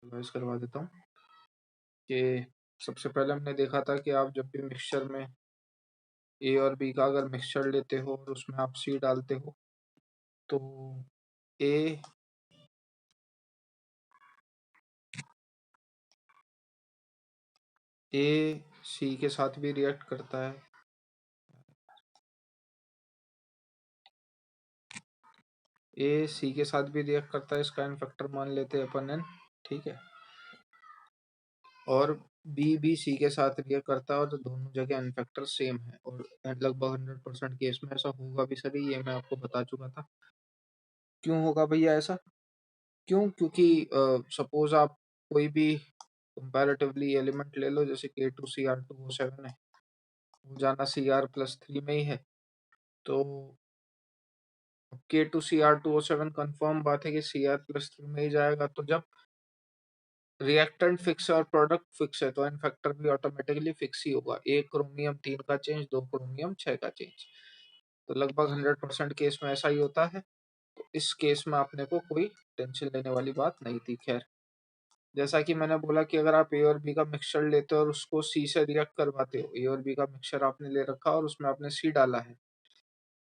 Revise करवा देता हूँ कि सबसे पहले हमने देखा था कि आप जब भी मिक्सचर में ए और बी का अगर मिक्सचर लेते हो और उसमें आप सी डालते हो तो ए सी के साथ भी रिएक्ट करता है, ए सी के साथ भी रिएक्ट करता है, इसका एन फैक्टर मान लेते हैं अपन एन, ठीक है। और बी भी सी के साथ रिएक्ट करता है और दोनों जगह एन फैक्टर सेम है और लगभग 100% केस में ऐसा होगा भी सर, ये मैं आपको बता चुका था। क्यों होगा भैया ऐसा? क्यों? क्योंकि सपोज आप कोई भी कंपैरेटिवली एलिमेंट ले लो, जैसे K2Cr2O7 है, वो जाना Cr+3 में ही है, तो K2Cr2O7 कंफर्म बात है कि Cr+3 में ही जाएगा। तो जब रिएक्टेंट फिक्स है और प्रोडक्ट फिक्स है तो एन फैक्टर भी ऑटोमेटिकली फिक्स ही होगा। 1 क्रोमियम 3 का चेंज, 2 क्रोमियम 6 का चेंज, तो लगभग 100% केस में ऐसा ही होता है। तो इस केस में आपने को कोई टेंशन लेने वाली बात नहीं थी। खैर, जैसा कि मैंने बोला कि अगर आप ए और बी का मिक्सचर लेते हो और उसको सी से रिएक्ट करवाते हो, ए और बी का मिक्सचर आपने ले रखा और उसमें आपने सी डाला है,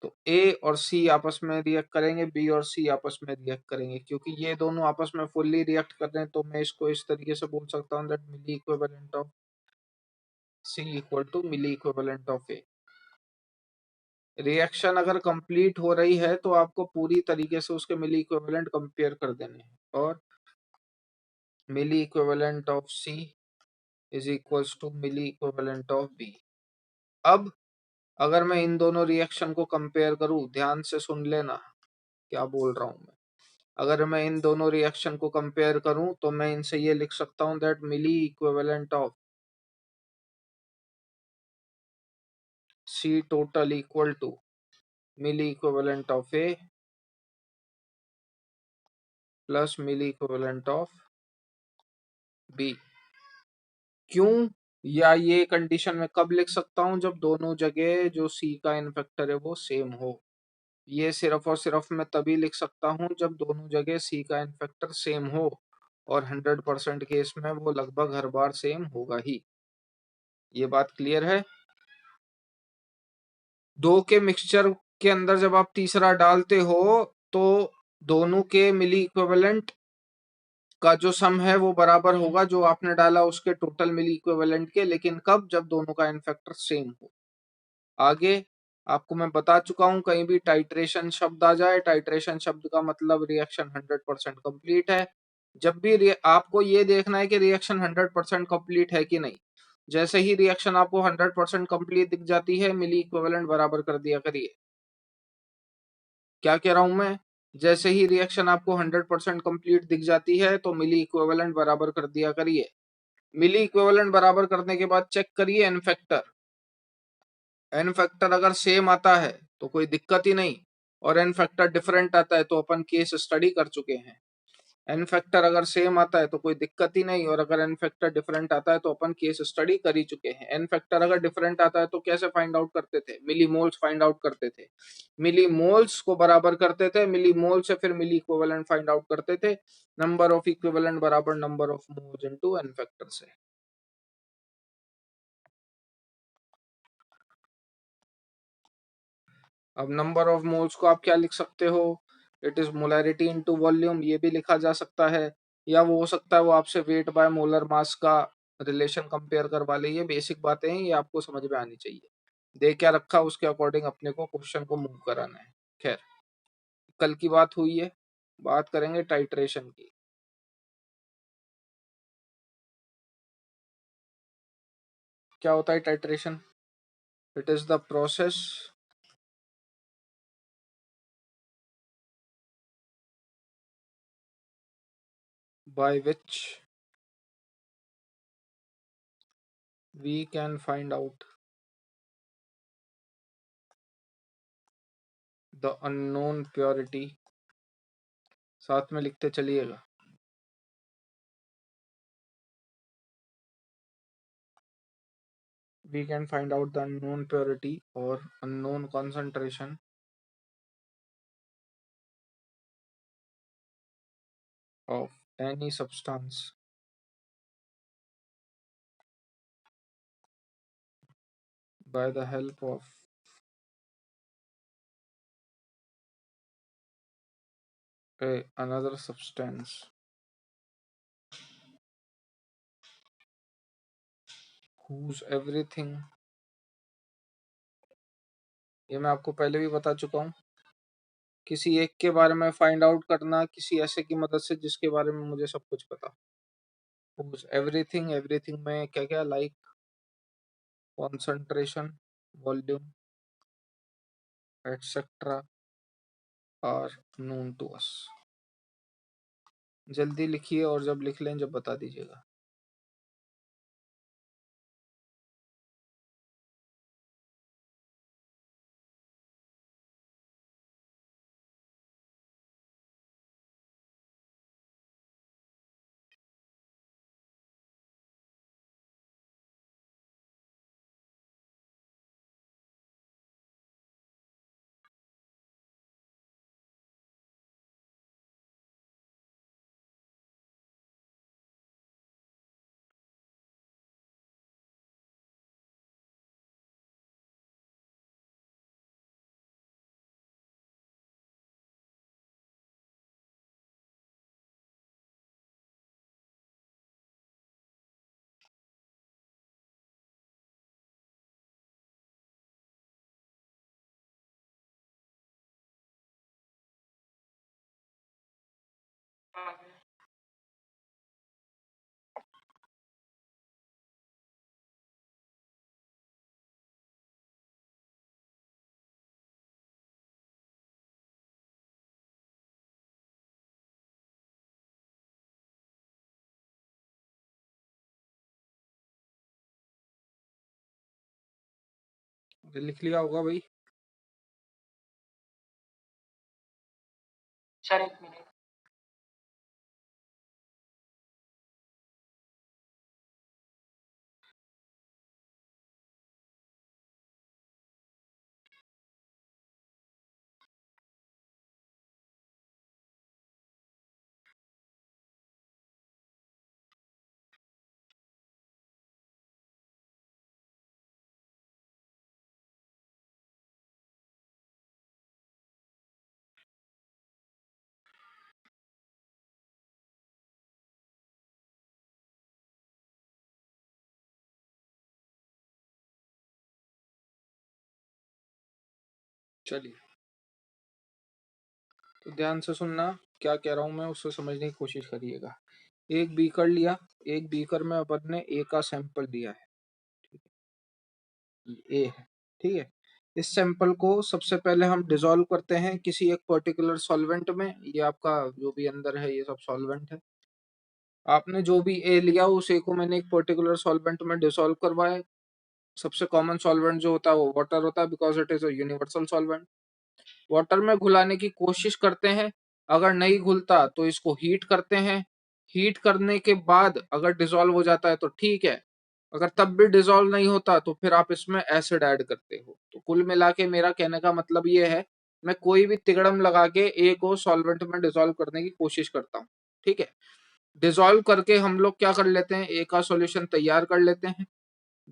तो ए और सी आपस में रिएक्ट करेंगे, बी और सी आपस में रिएक्ट करेंगे। क्योंकि ये दोनों आपस में फुल्ली रिएक्ट कर रहे हैं तो मैं इसको इस तरीके से बोल सकता हूँ that milli equivalent of C equal to milli equivalent of A. Reaction अगर कंप्लीट हो रही है तो आपको पूरी तरीके से उसके मिली इक्विवेलेंट कंपेयर कर देने हैं, और milli equivalent of C is equals to milli equivalent of B. अब अगर मैं इन दोनों रिएक्शन को कंपेयर करूं, ध्यान से सुन लेना क्या बोल रहा हूं मैं। अगर मैं इन दोनों रिएक्शन को कंपेयर करूं तो मैं इनसे ये लिख सकता हूं that milli equivalent of C total equal to milli equivalent of A plus milli equivalent of B. क्यों? या ये कंडीशन में कब लिख सकता हूं? जब दोनों जगह जो सी का इन फैक्टर है वो सेम हो। ये सिर्फ और सिर्फ मैं तभी लिख सकता हूं जब दोनों जगह सी का इन फैक्टर सेम हो, और 100% केस में वो लगभग हर बार सेम होगा ही। ये बात क्लियर है? दो के मिक्सचर के अंदर जब आप तीसरा डालते हो तो दोनों के मिली इक्विवेलेंट का जो सम है वो बराबर होगा जो आपने डाला उसके टोटल मिली इक्विवेलेंट के, लेकिन कब? जब दोनों का इन फैक्टर सेम हो। आगे आपको मैं बता चुका हूं, कहीं भी टाइट्रेशन शब्द आ जाए, टाइट्रेशन शब्द का मतलब रिएक्शन 100% कंप्लीट है। जब भी आपको ये देखना है कि रिएक्शन 100% कंप्लीट है कि नहीं। जैसे ही रिएक्शन आपको 100% कंप्लीट दिख जाती है, मिली इक्विवेलेंट बराबर कर दिया करिए। क्या कह रहा हूं मैं? जैसे ही रिएक्शन आपको 100% कंप्लीट दिख जाती है तो मिली इक्विवेलेंट बराबर कर दिया करिए। मिली इक्विवेलेंट बराबर करने के बाद चेक करिए एन फैक्टर। एन फैक्टर अगर सेम आता है तो कोई दिक्कत ही नहीं, और एन फैक्टर डिफरेंट आता है तो अपन केस स्टडी कर चुके हैं। एन फैक्टर अगर सेम आता है तो कोई दिक्कत ही नहीं, और अगर एन फैक्टर डिफरेंट आता है तो अपन केस स्टडी कर ही चुके हैं। एन फैक्टर अगर डिफरेंट आता है तो कैसे फाइंड आउट करते थे? मिली मोल्स फाइंड आउट करते थे, मिली मोल्स को बराबर करते थे, मिली मोल से फिर मिली इक्विवेलेंट फाइंड आउट करते थे। नंबर ऑफ इक्विवेलेंट बराबर number of moles into n factor से। अब नंबर ऑफ मोल्स को आप क्या लिख सकते हो? It is molarity into volume, ये भी लिखा जा सकता है। या वो हो सकता है वो आपसे वेट बाय मोलर मास का रिलेशन कंपेयर करवा ले। ये बेसिक बातें हैं, ये आपको समझ में आनी चाहिए। दे क्या रखा उसके अकॉर्डिंग अपने को क्वेश्चन को मूव कराना है। खैर, कल की बात हुई है, बात करेंगे टाइट्रेशन की। क्या होता है titration? It is the process by which we can find out the unknown purity। साथ में लिखते चलिएगा। We can find out the unknown purity or unknown concentration of any substance by the help of another substance whose everything, ये मैं आपको पहले भी बता चुका हूँ। किसी एक के बारे में फाइंड आउट करना किसी ऐसे की मदद से जिसके बारे में मुझे सब कुछ पता। whose everything, एवरीथिंग में क्या क्या, like concentration, volume, etc. are known to us। जल्दी लिखिए और जब लिख लें जब बता दीजिएगा। लिख लिया होगा भाई। सर एक मिनट। चलिए तो ध्यान से सुनना, क्या कह रहा हूं मैं उससे समझने की कोशिश करिएगा। एक बीकर लिया, एक बीकर में अपन ने ए का सैंपल दिया है, ए है, ठीक है। इस सैंपल को सबसे पहले हम डिसॉल्व करते हैं किसी एक पर्टिकुलर सॉल्वेंट में। ये आपका जो भी अंदर है ये सब सॉल्वेंट है। आपने जो भी ए लिया उस ए को मैंने एक पर्टिकुलर सॉल्वेंट में डिसॉल्व करवाया। सबसे कॉमन सॉल्वेंट जो होता है वो वाटर होता है, because it is a universal solvent. Water में घुलाने की कोशिश करते हैं, अगर नहीं घुलता तो इसको हीट करते हैं। हीट करने के बाद अगर डिसॉल्व हो जाता है तो ठीक है, अगर तब भी डिसॉल्व नहीं होता तो फिर आप इसमें एसिड ऐड करते हो। तो कुल मिला के मेरा कहने का मतलब ये है, मैं कोई भी तिगड़म लगा के ए को सॉल्वेंट में डिसॉल्व करने की कोशिश करता हूँ, ठीक है। डिसॉल्व करके हम लोग क्या कर लेते हैं, ए का सॉल्यूशन तैयार कर लेते हैं।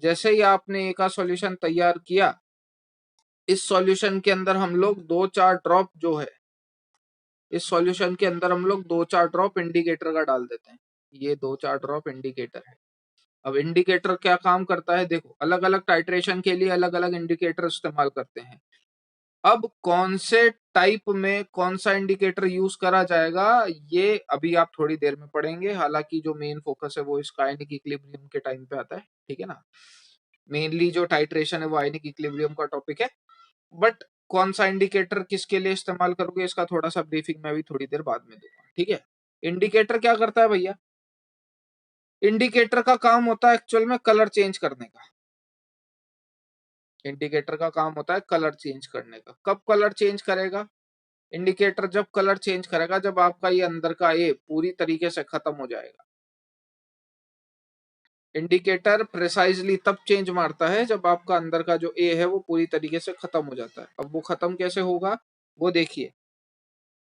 जैसे ही आपने ए का सॉल्यूशन तैयार किया, इस सॉल्यूशन के अंदर हम लोग 2-4 ड्रॉप जो है, इस सॉल्यूशन के अंदर हम लोग 2-4 ड्रॉप इंडिकेटर का डाल देते हैं। ये 2-4 ड्रॉप इंडिकेटर है। अब इंडिकेटर क्या काम करता है, देखो अलग अलग टाइट्रेशन के लिए अलग अलग इंडिकेटर इस्तेमाल करते हैं। अब कौन से टाइप में कौन सा इंडिकेटर यूज करा जाएगा ये अभी आप थोड़ी देर में पढ़ेंगे। हालांकि जो मेन फोकस है वो इस आयनिक इक्विलिब्रियम के टाइम पे आता है, ठीक है ना। मेनली जो टाइट्रेशन है वो आयनिक इक्विलिब्रियम का टॉपिक है, बट कौन सा इंडिकेटर किसके लिए इस्तेमाल करोगे इसका थोड़ा सा ब्रीफिंग मैं भी थोड़ी देर बाद में दूंगा, ठीक है। इंडिकेटर क्या करता है भैया, इंडिकेटर का काम होता है एक्चुअल में कलर चेंज करने का। इंडिकेटर का काम होता है कलर चेंज करने का। कब कलर चेंज करेगा इंडिकेटर, जब कलर चेंज करेगा जब आपका ये अंदर का ए पूरी तरीके से खत्म हो जाएगा। इंडिकेटर प्रिसाइजली तब चेंज मारता है जब आपका अंदर का जो ए है वो पूरी तरीके से खत्म हो जाता है। अब वो खत्म कैसे होगा वो देखिए।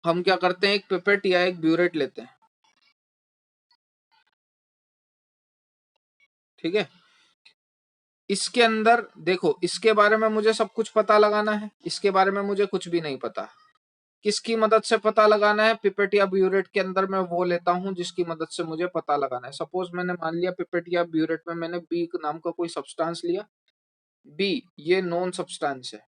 हम क्या करते हैं, एक पिपेट या एक ब्यूरेट लेते हैं, ठीक है। इसके अंदर देखो, इसके बारे में मुझे सब कुछ पता लगाना है, इसके बारे में मुझे कुछ भी नहीं पता। किसकी मदद से पता लगाना है? पिपेट या ब्यूरेट के अंदर मैं वो लेता हूं जिसकी मदद से मुझे पता लगाना है। सपोज मैंने मान लिया पिपेट या ब्यूरेट में मैंने बी नाम का कोई सब्सटेंस लिया। बी ये नॉन सब्सटेंस है।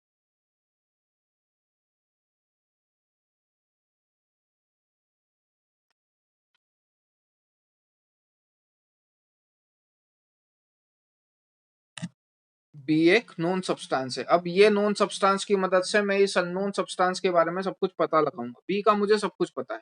बी एक नॉन सब्सटेंस है। अब ये नॉन सब्सटेंस की मदद से मैं इस अननोन सब्सटेंस के बारे में सब कुछ पता लगाऊंगा। बी का मुझे सब कुछ पता है।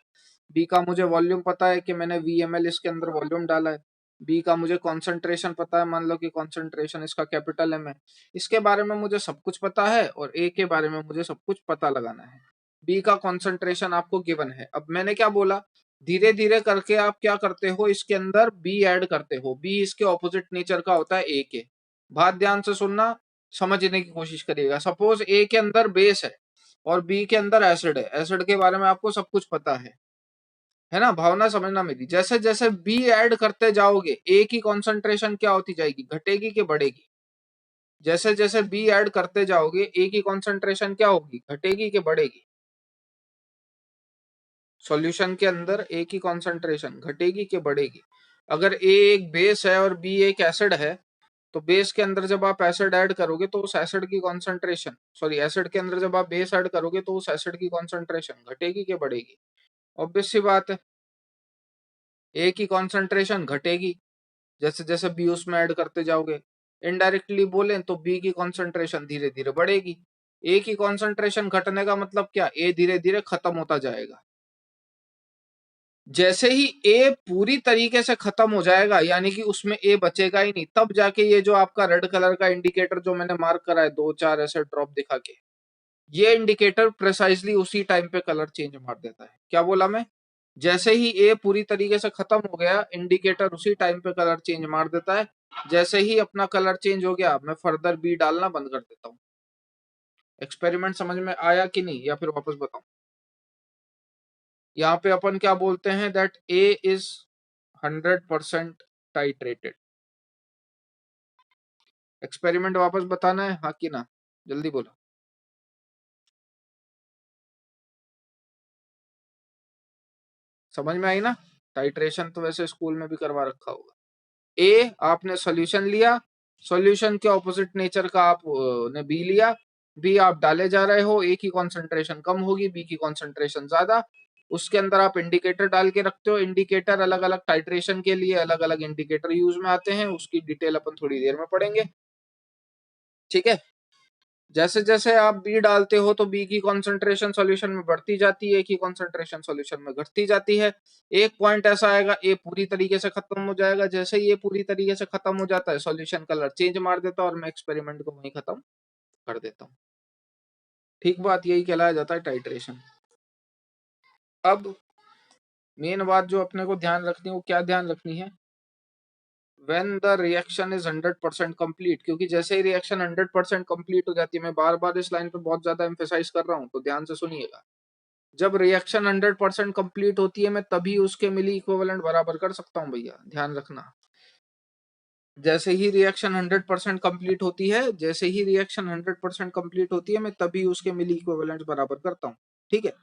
बी का मुझे वॉल्यूम पता है कि मैंने VmL इसके अंदर वॉल्यूम डाला है। बी का मुझे कॉन्सेंट्रेशन पता है, मान लो कि कॉन्सेंट्रेशन इसका कैपिटल M है। इसके बारे में मुझे सब कुछ पता है और ए के बारे में मुझे सब कुछ पता लगाना है। बी का कॉन्सेंट्रेशन आपको गिवन है। अब मैंने क्या बोला, धीरे धीरे करके आप क्या करते हो, इसके अंदर बी ऐड करते हो। बी इसके ऑपोजिट नेचर का होता है ए के। बात ध्यान से सुनना, समझने की कोशिश करिएगा। सपोज ए के अंदर बेस है और बी के अंदर एसिड है। एसिड के बारे में आपको सब कुछ पता है ना? भावना समझना मेरी। जैसे जैसे बी ऐड करते जाओगे ए की कॉन्सेंट्रेशन क्या होती जाएगी, घटेगी कि बढ़ेगी? जैसे जैसे बी ऐड करते जाओगे ए की कॉन्सेंट्रेशन क्या होगी, घटेगी कि बढ़ेगी? सॉल्यूशन के अंदर ए की कॉन्सेंट्रेशन घटेगी कि बढ़ेगी? अगर ए एक बेस है और बी एक एसिड है, तो बेस के अंदर जब आप एसिड ऐड करोगे तो उस एसिड की कॉन्सेंट्रेशन, सॉरी एसिड के अंदर जब आप बेस ऐड करोगे तो उस एसिड की कॉन्सेंट्रेशन घटेगी कि बढ़ेगी? ऑब्वियस सी बात है, ए की कॉन्सेंट्रेशन घटेगी जैसे जैसे बी उसमें ऐड करते जाओगे। इनडायरेक्टली बोले तो बी की कॉन्सेंट्रेशन धीरे धीरे बढ़ेगी। ए की कॉन्सेंट्रेशन घटने का मतलब क्या, ए धीरे धीरे खत्म होता जाएगा। जैसे ही ए पूरी तरीके से खत्म हो जाएगा, यानी कि उसमें ए बचेगा ही नहीं, तब जाके ये जो आपका रेड कलर का इंडिकेटर जो मैंने मार्क करा है, 2 4 ऐसे ड्रॉप दिखा के, ये इंडिकेटर प्रिसाइजली उसी टाइम पे कलर चेंज मार देता है। क्या बोला मैं? जैसे ही ए पूरी तरीके से खत्म हो गया, इंडिकेटर उसी टाइम पे कलर चेंज मार देता है। जैसे ही अपना कलर चेंज हो गया, मैं फर्दर बी डालना बंद कर देता हूँ। एक्सपेरिमेंट समझ में आया कि नहीं, या फिर वापस बताऊं? यहाँ पे अपन क्या बोलते हैं, that A is 100% titrated. Experiment वापस बताना है, हाँ कि ना? जल्दी बोलो। समझ में आई ना? टाइट्रेशन तो वैसे स्कूल में भी करवा रखा होगा। ए आपने सॉल्यूशन लिया, सॉल्यूशन के ऑपोजिट नेचर का आप ने बी लिया। बी आप डाले जा रहे हो, ए की कॉन्सेंट्रेशन कम होगी, बी की कॉन्सेंट्रेशन ज्यादा। उसके अंदर आप इंडिकेटर डाल के रखते हो। इंडिकेटर अलग अलग टाइट्रेशन के लिए अलग अलग इंडिकेटर यूज में आते हैं, उसकी डिटेल अपन थोड़ी देर में पढ़ेंगे। ठीक है? जैसे जैसे आप बी डालते हो तो बी की कॉन्सेंट्रेशन सॉल्यूशन में बढ़ती जाती है, ए की कॉन्सेंट्रेशन सॉल्यूशन में घटती जाती है। एक पॉइंट ऐसा आएगा, ए पूरी तरीके से खत्म हो जाएगा। जैसे ही ये पूरी तरीके से खत्म हो जाता है, सॉल्यूशन कलर चेंज मार देता है और मैं एक्सपेरिमेंट को वहीं खत्म कर देता हूँ। ठीक बात, यही कहलाया जाता है टाइट्रेशन। अब मेन बात जो अपने को ध्यान रखनी है, वो क्या ध्यान रखनी है? When the reaction is 100% complete, क्योंकि जैसे ही रिएक्शन 100% complete हो जाती है, मैं बार बार इस लाइन पे बहुत ज्यादा एम्फेसाइज कर रहा हूँ, तो ध्यान से सुनिएगा। जब रिएक्शन 100% कंप्लीट होती है, मैं तभी उसके मिली इक्विवेलेंट बराबर कर सकता हूँ भैया, ध्यान रखना। जैसे ही रिएक्शन 100% कंप्लीट होती है, जैसे ही रिएक्शन 100% कंप्लीट होती है, मैं तभी उसके मिली इक्विवेलेंट बराबर करता हूँ। ठीक है?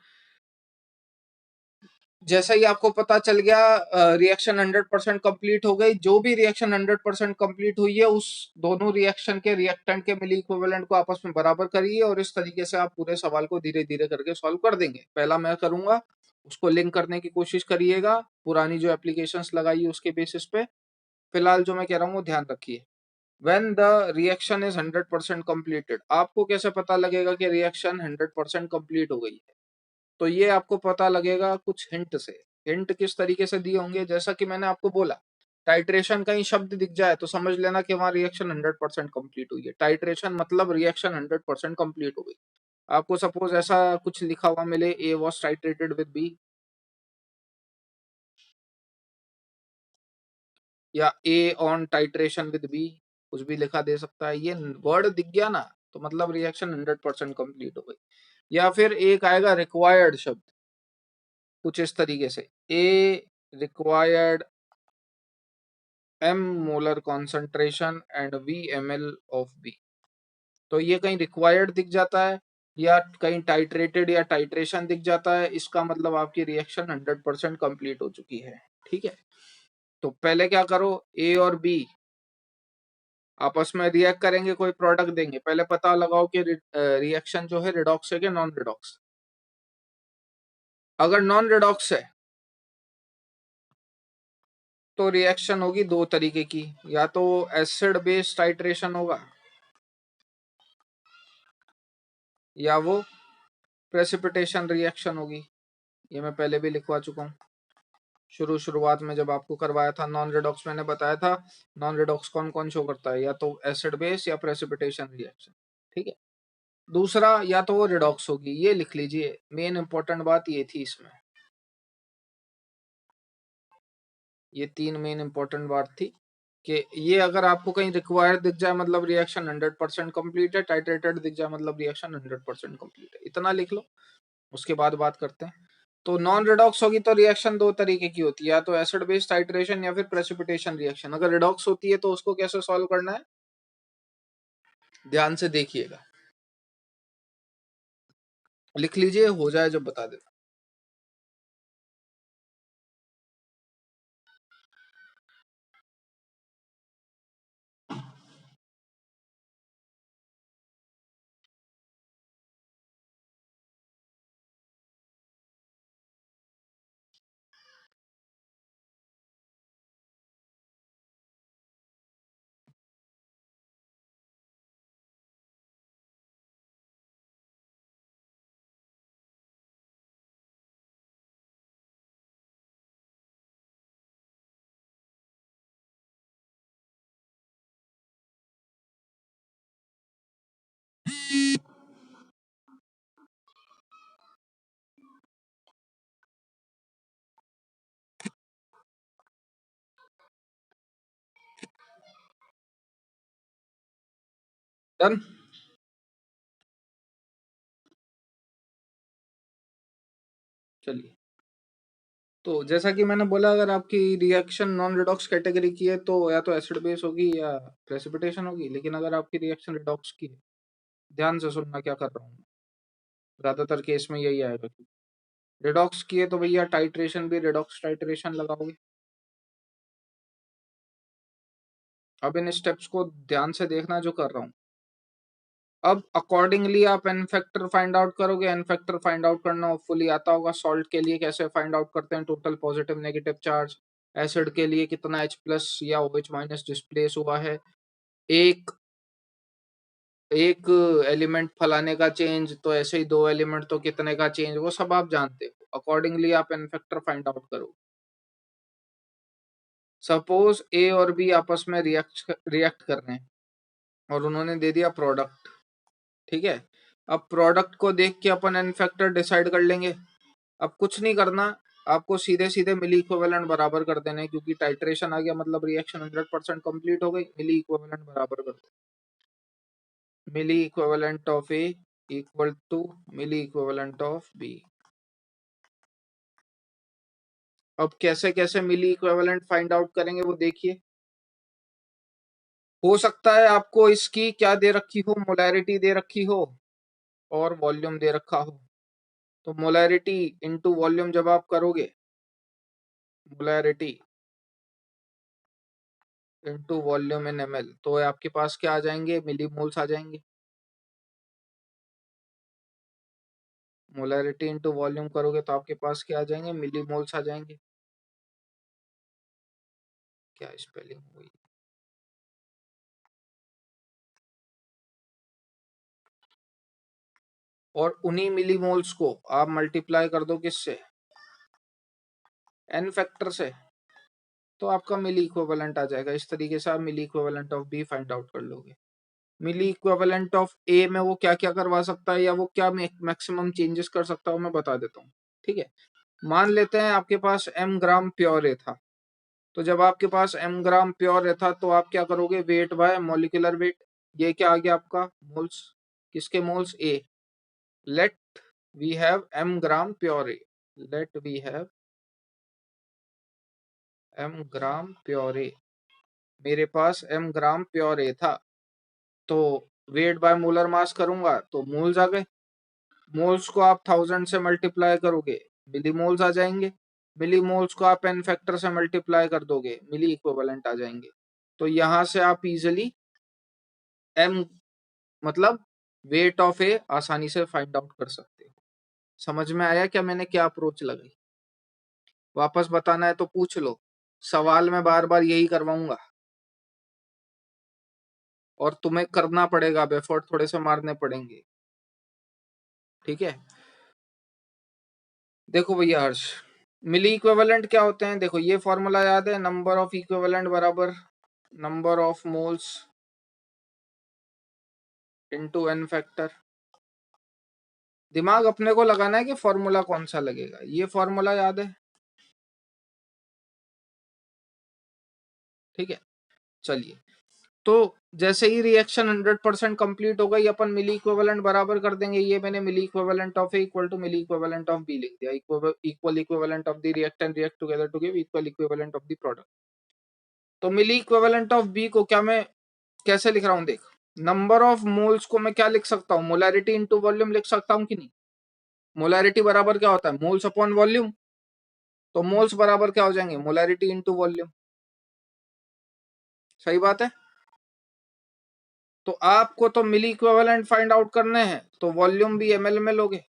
जैसा ही आपको पता चल गया रिएक्शन 100% कंप्लीट हो गई, जो भी रिएक्शन 100% कंप्लीट हुई है, उस दोनों रिएक्शन के रिएक्टेंट के मिली इक्विवेलेंट को आपस में बराबर करिए, और इस तरीके से आप पूरे सवाल को धीरे धीरे करके सॉल्व कर देंगे। पहला मैं करूंगा, उसको लिंक करने की कोशिश करिएगा पुरानी जो एप्लीकेशंस लगाई है उसके बेसिस पे। फिलहाल जो मैं कह रहा हूँ ध्यान रखिए। When the reaction is 100% completed, आपको कैसे पता लगेगा कि रिएक्शन 100% कंप्लीट हो गई है? तो ये आपको पता लगेगा कुछ हिंट से। हिंट किस तरीके से दिए होंगे? जैसा कि मैंने आपको बोला, टाइट्रेशन कहीं शब्द दिख जाए तो समझ लेना कि वहां रिएक्शन 100% कंप्लीट हुई है। टाइट्रेशन मतलब रिएक्शन 100% कंप्लीट हो गई। आपको सपोज ऐसा कुछ लिखा हुआ मिले, A was titrated with B, या A on titration with B, कुछ भी लिखा दे सकता है। ये वर्ड दिख गया ना, तो मतलब रिएक्शन 100% कंप्लीट हो गई। या फिर एक आएगा रिक्वायर्ड शब्द, कुछ इस तरीके से, ए required m molar concentration and v ml of B। तो ये कहीं रिक्वायर्ड दिख जाता है या कहीं टाइट्रेटेड या टाइट्रेशन दिख जाता है, इसका मतलब आपकी रिएक्शन 100% कंप्लीट हो चुकी है। ठीक है, तो पहले क्या करो, ए और बी आपस में रिएक्ट करेंगे, कोई प्रोडक्ट देंगे, पहले पता लगाओ कि रिएक्शन जो है रिडॉक्स है कि नॉन रिडॉक्स। अगर नॉन रिडॉक्स है तो रिएक्शन होगी दो तरीके की, या तो एसिड बेस टाइट्रेशन होगा या वो प्रेसिपिटेशन रिएक्शन होगी। ये मैं पहले भी लिखवा चुका हूँ, शुरुआत में जब आपको करवाया था नॉन रिडॉक्स, मैंने बताया था नॉन रिडॉक्स कौन कौन शो करता है, या तो एसिड बेस या प्रेसिपिटेशन रिएक्शन। ठीक है, दूसरा या तो वो रिडॉक्स होगी, ये लिख लीजिए, मेन इंपॉर्टेंट बात ये थी इसमें, ये तीन मेन इंपॉर्टेंट बात थी कि ये अगर आपको कहीं रिक्वायर्ड दिख जाए मतलब रिएक्शन 100% कंप्लीट है, टाइट्रेटेड दिख जाए मतलब रिएक्शन 100% कंप्लीट है, इतना लिख लो, उसके बाद बात करते हैं। तो नॉन रिडॉक्स होगी तो रिएक्शन दो तरीके की होती है, या तो एसिड बेस टाइट्रेशन या फिर प्रेसिपिटेशन रिएक्शन। अगर रिडॉक्स होती है तो उसको कैसे सॉल्व करना है, ध्यान से देखिएगा, लिख लीजिए, हो जाए जब बता देना। डन। चलिए, तो जैसा कि मैंने बोला, अगर आपकी रिएक्शन नॉन रिडॉक्स कैटेगरी की है तो या तो एसिड बेस होगी या प्रेसिपिटेशन होगी, लेकिन अगर आपकी रिएक्शन रिडॉक्स की है, ध्यान से सुनना क्या कर रहा हूँ, ज्यादातर केस में यही आएगा। रिडॉक्स की है तो भैया टाइट्रेशन भी रिडॉक्स टाइट्रेशन लगाओगे। अब इन स्टेप्स को ध्यान से देखना जो कर रहा हूँ। अब अकॉर्डिंगली आप एन फैक्टर फाइंड आउट करोगे, एन फैक्टर फाइंड आउट करना होपफुली आता होगा। सॉल्ट के लिए कैसे फाइंड आउट करते हैं, total positive negative charge. Acid के लिए कितना H प्लस या OH माइनस डिस्प्लेस हुआ है, एक एक एलिमेंट फलाने का चेंज, तो ऐसे ही दो एलिमेंट तो कितने का चेंज, वो सब आप जानते हो। अकॉर्डिंगली आप एन फैक्टर फाइंड आउट करो। सपोज ए और बी आपस में रिएक्ट कर रहे हैं और उन्होंने दे दिया प्रोडक्ट। ठीक है, अब प्रोडक्ट को देख के अपन एन फैक्टर डिसाइड कर लेंगे। अब कुछ नहीं करना, आपको सीधे सीधे मिली इक्विवेलेंट बराबर कर देने, क्योंकि टाइट्रेशन आ गया मतलब रिएक्शन 100% कंप्लीट हो गई। मिली इक्विवेलेंट बराबर कर दो, milli equivalent of A equal to milli equivalent of B. अब कैसे कैसे मिली इक्विवेलेंट फाइंड आउट करेंगे वो देखिए। हो सकता है आपको इसकी क्या दे रखी हो, मोलैरिटी दे रखी हो और वॉल्यूम दे रखा हो। तो मोलैरिटी इनटू वॉल्यूम जब आप करोगे, molarity into volume in ml, तो आपके पास क्या आ जाएंगे, मिली मोल्स आ जाएंगे। मोलैरिटी इनटू वॉल्यूम करोगे तो आपके पास क्या आ जाएंगे, मिली मोल्स आ जाएंगे। क्या स्पेलिंग हुई, और उन्हीं मिली मोल्स को आप मल्टीप्लाई कर दो किससे, एन फैक्टर से, तो आपका मिली इक्विवेलेंट आ जाएगा। इस तरीके से आप milli equivalent of B find out कर लोगे। मिली इक्विवेलेंट ऑफ ए में वो क्या क्या करवा सकता है या वो क्या मैक्सिमम चेंजेस कर सकता है, मैं बता देता हूँ। ठीक है, मान लेते हैं आपके पास m ग्राम प्योर ए था, तो जब आपके पास m ग्राम प्योर ए था तो आप क्या करोगे, वेट बाय मॉलिक्यूलर वेट। ये क्या आ गया आपका, मोल्स, किसके moles, A. Let we have m gram pure A, let we have m gram pure A. मेरे पास m ग्राम प्योर ए था, तो वेट बाय मोलर मास करूंगा तो मोल्स आ गए। मोल्स को आप 1000 से मल्टीप्लाई करोगे, मिली मोल्स आ जाएंगे। मिली मोल्स को आप n फैक्टर से मल्टीप्लाई कर दोगे, मिली इक्विवेलेंट आ जाएंगे। तो यहां से आप इजिली m मतलब वेट ऑफ ए आसानी से फाइंड आउट कर सकते हो। समझ में आया क्या मैंने क्या अप्रोच लगाई? वापस बताना है तो पूछ लो, सवाल में बार बार यही करवाऊंगा और तुम्हें करना पड़ेगा, अब एफर्ट थोड़े से मारने पड़ेंगे, ठीक है। देखो भैया हर्ष, मिली इक्विवेलेंट क्या होते हैं? देखो ये फॉर्मूला याद है, नंबर ऑफ इक्विवेलेंट बराबर number of moles into n factor. दिमाग अपने को लगाना है कि फॉर्मूला कौन सा लगेगा, ये फॉर्मूला याद है, ठीक है। चलिए, तो जैसे ही रिएक्शन 100% कंप्लीट हो गई, अपन मिली इक्विवेलेंट बराबर कर देंगे, ये मैंने milli equivalent of A equal to milli equivalent of B लिख दिया। Equal equivalent of the reactant react together to give equal equivalent of the product. तो मिली इक्विवेलेंट ऑफ बी को क्या मैं कैसे लिख रहा हूं देख, नंबर ऑफ मोल्स को मैं क्या लिख सकता हूँ, मोलैरिटी इनटू वॉल्यूम लिख सकता हूँ कि नहीं? मोलैरिटी बराबर क्या होता है, मोल्स अपॉन वॉल्यूम। तो मोल्स बराबर क्या हो जाएंगे, मोलैरिटी इनटू वॉल्यूम। सही बात है। तो आपको तो मिली इक्विवेलेंट फाइंड आउट करने हैं, तो वॉल्यूम भी ml में लोगे,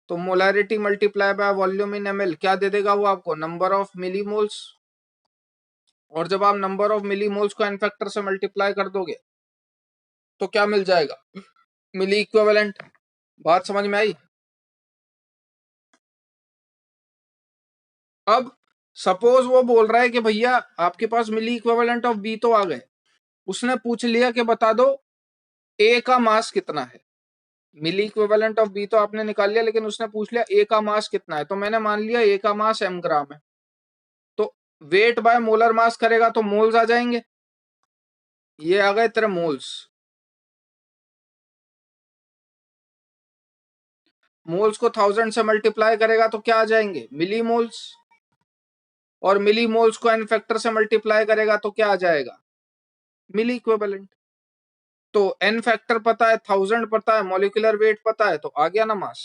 तो molarity multiply by volume in ml क्या दे देगा वो आपको, नंबर ऑफ मिली मोल्स। और जब आप नंबर ऑफ मिली मोल्स को n फैक्टर से मल्टीप्लाई कर दोगे तो क्या मिल जाएगा, मिली इक्विवेलेंट। बात समझ में आई? अब सपोज वो बोल रहा है कि भैया आपके पास मिली इक्विवेलेंट ऑफ बी तो आ गए, उसने पूछ लिया कि बता दो ए का मास कितना है। मिली इक्विवेलेंट ऑफ बी तो आपने निकाल लिया, लेकिन उसने पूछ लिया ए का मास कितना है, तो मैंने मान लिया ए का मास m ग्राम है। तो वेट बाय मोलर मास करेगा तो मोल्स आ जाएंगे, ये आ गए तेरे मोल्स। मोल्स को 1000 से मल्टीप्लाई करेगा तो क्या आ जाएंगे, मिली मोल्स। और मिली मोल्स को n फैक्टर से मल्टीप्लाई करेगा तो क्या आ जाएगा, मिली इक्विवेलेंट। तो n फैक्टर पता है, 1000 पता है, मॉलिक्यूलर वेट पता है, तो आ गया ना मास।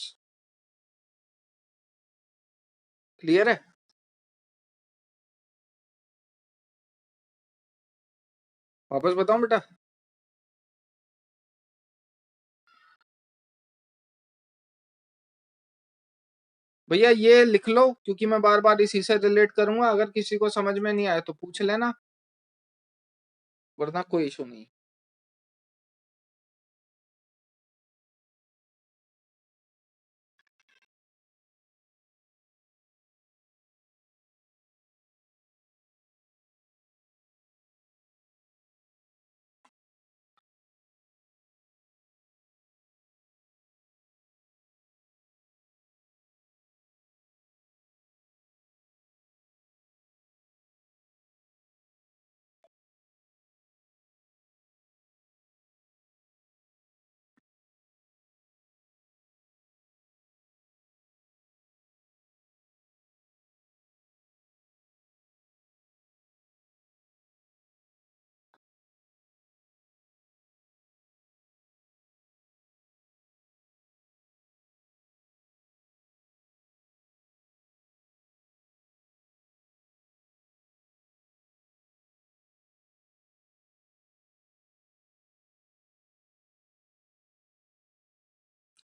क्लियर है? वापस बताऊं बेटा? भैया ये लिख लो, क्योंकि मैं बार बार इसी से रिलेट करूंगा, अगर किसी को समझ में नहीं आया तो पूछ लेना, वरना कोई इशू नहीं।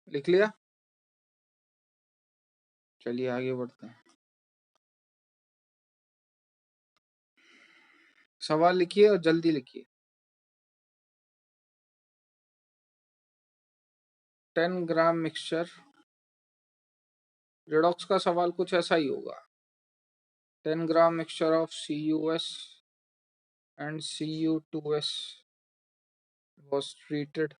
लिख लिया? चलिए आगे बढ़ते हैं। सवाल लिखिए और जल्दी लिखिए। 10 ग्राम मिक्सचर, रेडॉक्स का सवाल कुछ ऐसा ही होगा। 10 gram mixture of CuS and Cu2S was treated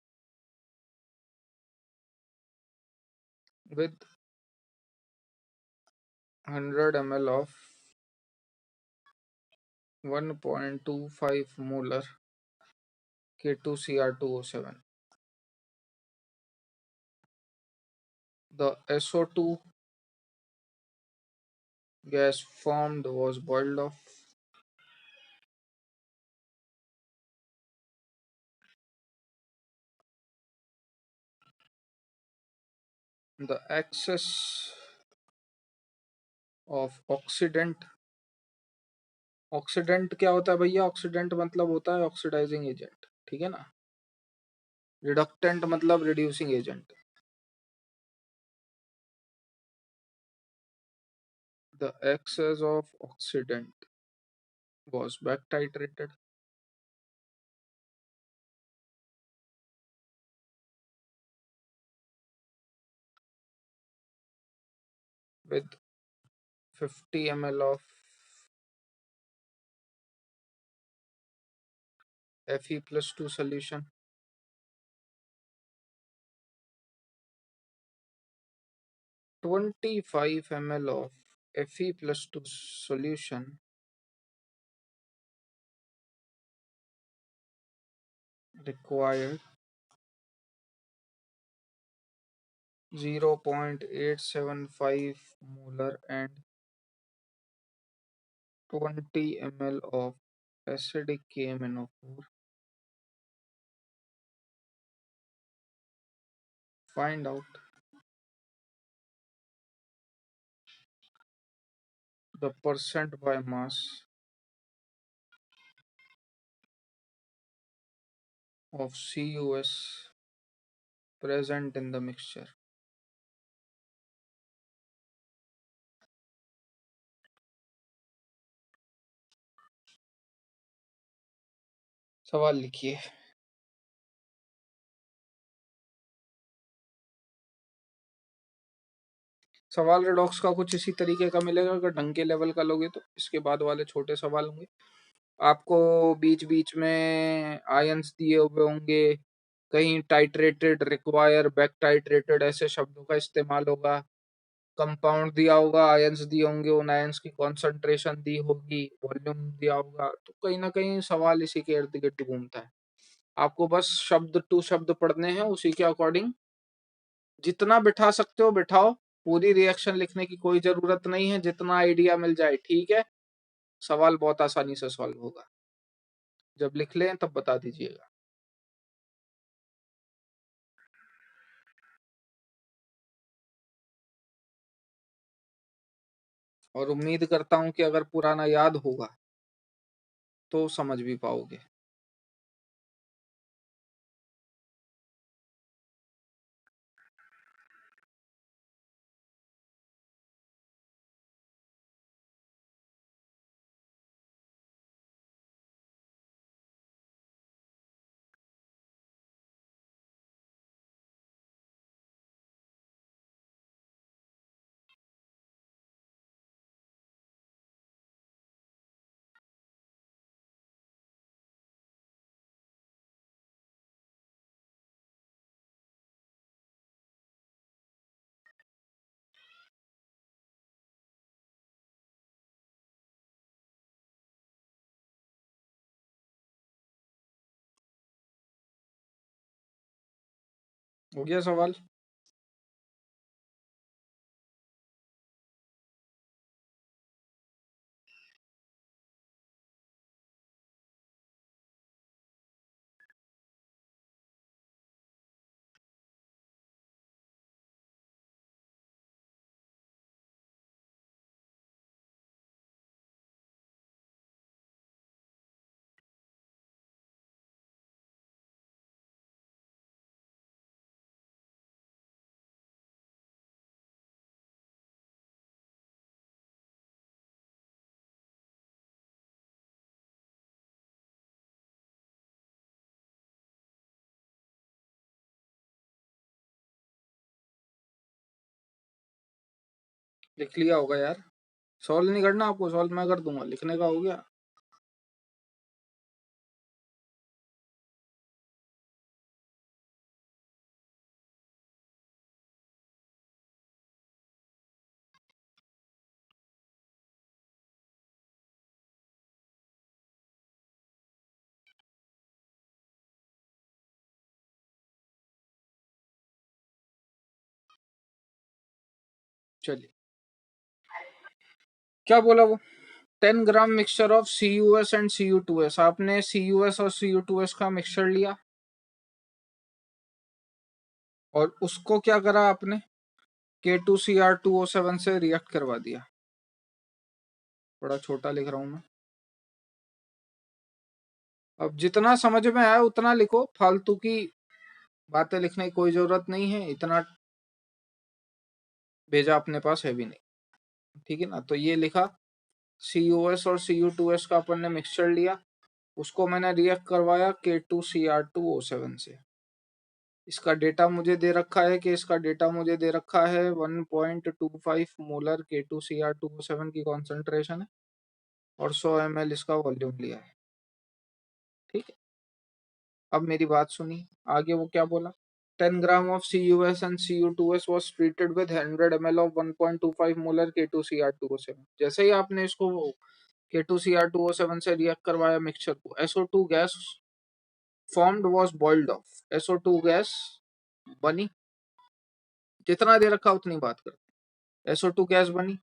with 100 ml of 1.25 molar K2Cr2O7. The SO2 gas formed was boiled off the excess of oxidant. Oxidant क्या होता है भैया? ऑक्सीडेंट मतलब होता है ऑक्सीडाइजिंग एजेंट, ठीक है ना। रिडक्टेंट मतलब reducing agent. The excess of oxidant was back titrated with 50 ml of Fe+2 solution. 25 ml of Fe+2 solution required 0.875 molar and 20 ml of acidic KMnO4. Find out the percent by mass of CuS present in the mixture. सवाल लिखिए। सवाल redox का कुछ इसी तरीके का मिलेगा, अगर ढंग के लेवल का लोगे तो। इसके बाद वाले छोटे सवाल होंगे, आपको बीच बीच में आयंस दिए हुए होंगे, कहीं टाइट्रेटेड, रिक्वायर, बैक टाइट्रेटेड ऐसे शब्दों का इस्तेमाल होगा। कंपाउंड दिया होगा, आयंस दिए होंगे, उन आयंस की कॉन्सेंट्रेशन दी होगी, वॉल्यूम दिया होगा, तो कहीं ना कहीं सवाल इसी के इर्द गिर्द घूमता है। आपको बस शब्द टू शब्द पढ़ने हैं, उसी के अकॉर्डिंग जितना बिठा सकते हो बिठाओ। पूरी रिएक्शन लिखने की कोई जरूरत नहीं है, जितना आइडिया मिल जाए ठीक है। सवाल बहुत आसानी से सॉल्व होगा, जब लिख लें तब बता दीजिएगा। और उम्मीद करता हूं कि अगर पुराना याद होगा तो समझ भी पाओगे। हो गया सवाल? लिख लिया होगा यार। सॉल्व नहीं करना आपको, सॉल्व मैं कर दूंगा, लिखने का हो गया। चलिए, क्या बोला वो? 10 gram mixture of CuS and Cu2S। आपने CuS और Cu2S का मिक्सचर लिया और उसको क्या करा आपने? K2Cr2O7 से रिएक्ट करवा दिया। बड़ा छोटा लिख रहा हूं मैं। अब जितना समझ में आया उतना लिखो, फालतू की बातें लिखने की कोई जरूरत नहीं है, इतना भेजा अपने पास है भी नहीं, ठीक है ना। तो ये लिखा COS और Cu2S का अपन ने मिक्सचर लिया, उसको मैंने रिएक्ट करवाया K2Cr2O7 से। इसका डेटा मुझे दे रखा है कि इसका डेटा मुझे दे रखा है 1.25 मोलर K2Cr2O7 की कॉन्सेंट्रेशन है और 100 ml इसका वॉल्यूम लिया है, ठीक है। अब मेरी बात सुनिए, आगे वो क्या बोला। 10 ग्राम of CUS and Cu2S was treated with 100 ml of 1.25 molar K2Cr2O7। जैसे ही आपने इसको K2Cr2O7 से रिएक्ट करवाया मिक्सचर को, SO2 gas formed was boiled off। SO2 gas बनी, जितना दे रखा उतनी बात करते। SO2 गैस बनी,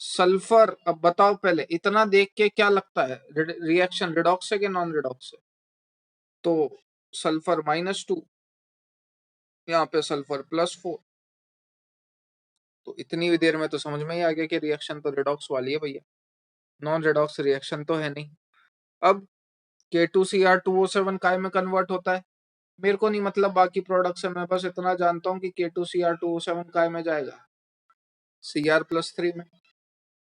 सल्फर। अब बताओ पहले, इतना देख के क्या लगता है रिएक्शन रिडॉक्स है कि नॉन रिडॉक्स है? तो सल्फर -2, यहाँ पे सल्फर +4। तो इतनी देर में तो समझ में ही आ गया कि रिएक्शन तो रिडॉक्स वाली है भैया, नॉन रिडॉक्स रिएक्शन तो है नहीं। अब K2Cr2O7 काय में कन्वर्ट होता है, मेरे को नहीं मतलब बाकी प्रोडक्ट से, मैं बस इतना जानता हूँ कि K2Cr2O7 काय में जाएगा, Cr+3 में।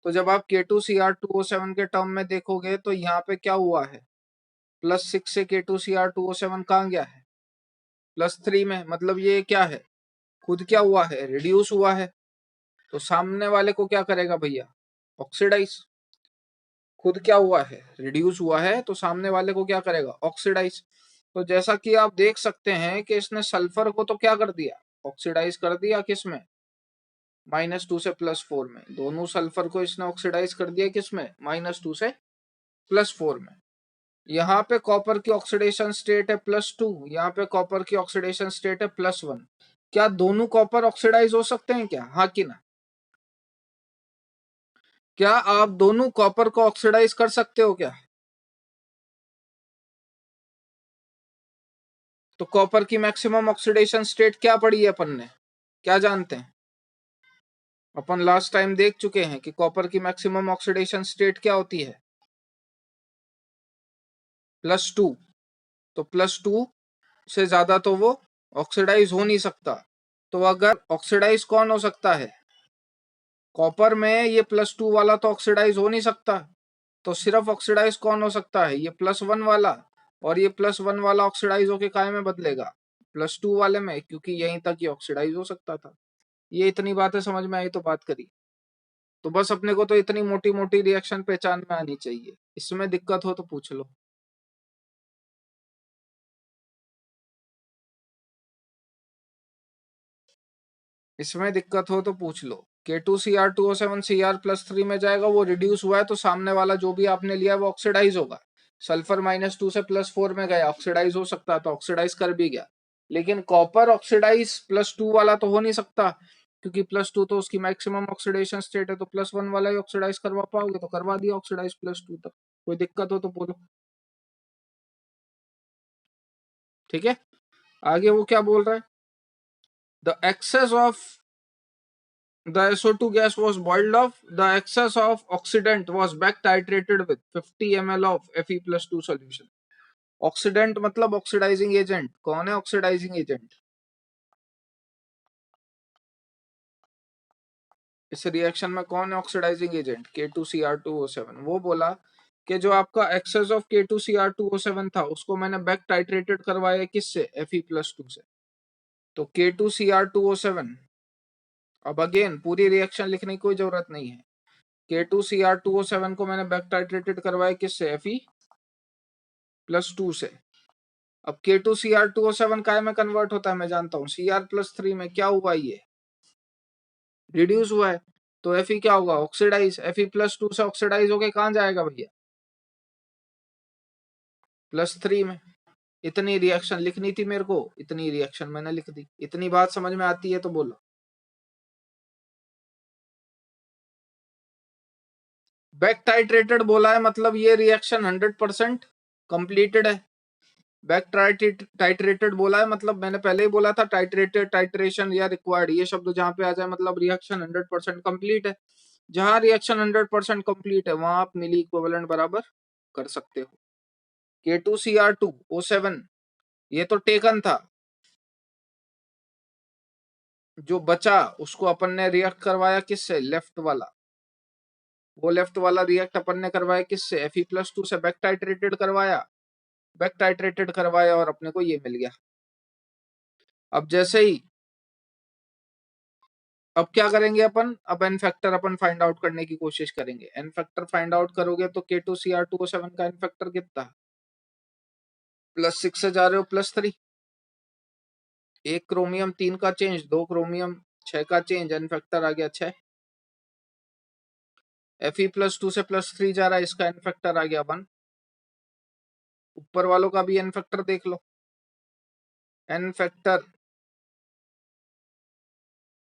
तो जब आप K2Cr2O7 के टर्म में देखोगे तो यहाँ पे क्या हुआ है, +6 से K2Cr2O7 कहाँ गया है, +3 में। मतलब ये क्या है, खुद क्या हुआ है, रिड्यूस हुआ है। तो सामने वाले को क्या करेगा भैया, ऑक्सीडाइज। खुद क्या हुआ है, रिड्यूस हुआ है, तो सामने वाले को क्या करेगा, ऑक्सीडाइज। तो जैसा कि आप देख सकते हैं कि इसने सल्फर को तो क्या कर दिया, ऑक्सीडाइज कर दिया, किसमें, -2 से +4 में। दोनों सल्फर को इसने ऑक्सीडाइज कर दिया किसमें, -2 से +4 में। यहाँ पे कॉपर की ऑक्सीडेशन स्टेट है +2, यहाँ पे कॉपर की ऑक्सीडेशन स्टेट है +1। क्या दोनों कॉपर ऑक्सीडाइज हो सकते हैं क्या, हाँ कि ना? क्या आप दोनों कॉपर को ऑक्सीडाइज कर सकते हो क्या? तो कॉपर की मैक्सिमम ऑक्सीडेशन स्टेट क्या पड़ी है अपन ने, क्या जानते हैं? अपन लास्ट टाइम देख चुके हैं कि कॉपर की मैक्सिमम ऑक्सीडेशन स्टेट क्या होती है, +2। तो +2 से ज्यादा तो वो ऑक्सीडाइज हो नहीं सकता। तो अगर ऑक्सीडाइज कौन हो सकता है, कॉपर में ये +2 वाला तो ऑक्सीडाइज हो नहीं सकता। तो सिर्फ ऑक्सीडाइज कौन हो सकता है, ये +1 वाला। और ये +1 वाला ऑक्सीडाइज होके काय में बदलेगा, +2 वाले में, क्योंकि यहीं तक ये ऑक्सीडाइज हो सकता था। ये इतनी बातें समझ में आई तो बात करी। तो बस अपने को तो इतनी मोटी मोटी रिएक्शन पहचान में आनी चाहिए। इसमें दिक्कत हो तो पूछ लो। इसमें दिक्कत हो तो पूछ लो। K2Cr2O7 Cr+3 में जाएगा, वो रिड्यूस हुआ है, तो सामने वाला जो भी आपने लिया है वो ऑक्सीडाइज होगा। सल्फर -2 से +4 में गया, ऑक्सीडाइज हो सकता तो ऑक्सीडाइज कर भी गया। लेकिन कॉपर ऑक्सीडाइज +2 वाला तो हो नहीं सकता, क्योंकि +2 तो उसकी मैक्सिमम ऑक्सीडेशन स्टेट है। तो +1 वाला ही ऑक्सीडाइज करवा पाओगे, तो करवा दिया ऑक्सीडाइज +2 तक। कोई दिक्कत हो तो बोलो, ठीक है। आगे वो क्या बोल रहा है, the excess of the SO2 gas was boiled off. The excess of oxidant was back titrated with 50 ml of Fe+2 solution. Oxidant मतलब ऑक्सीडाइजिंग एजेंट। कौन है ऑक्सीडाइजिंग एजेंट इस रिएक्शन में, कौन है ऑक्सीडाइजिंग एजेंट, K2Cr2O7। वो बोला कि जो आपका एक्सेस ऑफ K2Cr2O7 था उसको मैंने बैक टाइट्रेटेड करवाया किससे, Fe+2 से। तो K2Cr2O7, अब अगेन पूरी रिएक्शन लिखने की कोई जरूरत नहीं है। K2Cr2O7 को मैंने बैक टाइट्रेटेड करवाया किससे, Fe+2 से। अब K2Cr2O7 काय में कन्वर्ट होता है मैं जानता हूँ, Cr+3 में। क्या हुआ, ये रिड्यूस हुआ है, तो Fe क्या होगा, ऑक्सीडाइज। Fe+2 से ऑक्सीडाइज होके कहाँ जाएगा भैया, +3 में। इतनी रिएक्शन लिखनी थी मेरे को, इतनी रिएक्शन मैंने लिख दी। इतनी बात समझ में आती है तो बोलो। बैक टाइट्रेटेड बोला है मतलब ये रिएक्शन 100% कंप्लीटेड है। बैक टाइट्रेटेड बोला है, मतलब मैंने पहले ही बोला था टाइट्रेटेड, टाइट्रेशन या रिक्वायर्ड, ये शब्द जहां पे आ जाए मतलब रिएक्शन 100% कंप्लीट है। जहां रिएक्शन 100% कंप्लीट है वहां आप मिली इक्विवेलेंट बराबर कर सकते हो। K2Cr2O7 ये तो टेकन था, जो बचा उसको अपन ने रिएक्ट करवाया किससे, लेफ्ट वाला। वो लेफ्ट वाला रिएक्ट अपन ने करवाया किससे, Fe+2 से बैक टाइट्रेटेड करवाया, बैक टाइट्रेटेड करवाया और अपने को ये मिल गया। अब जैसे ही, अब क्या करेंगे अपन, अब एन फैक्टर अपन फाइंड आउट करने की कोशिश करेंगे। एन फैक्टर फाइंड आउट करोगे तो K2Cr2O7 का एन फैक्टर कितना, +6 से जा रहे हो +3, एक क्रोमियम 3 का चेंज, 2 क्रोमियम 6 का चेंज, एन फैक्टर आ गया 6। Fe+2 से +3 जा रहा है, इसका एन फैक्टर आ गया 1। ऊपर वालों का भी एन फैक्टर देख लो, एन फैक्टर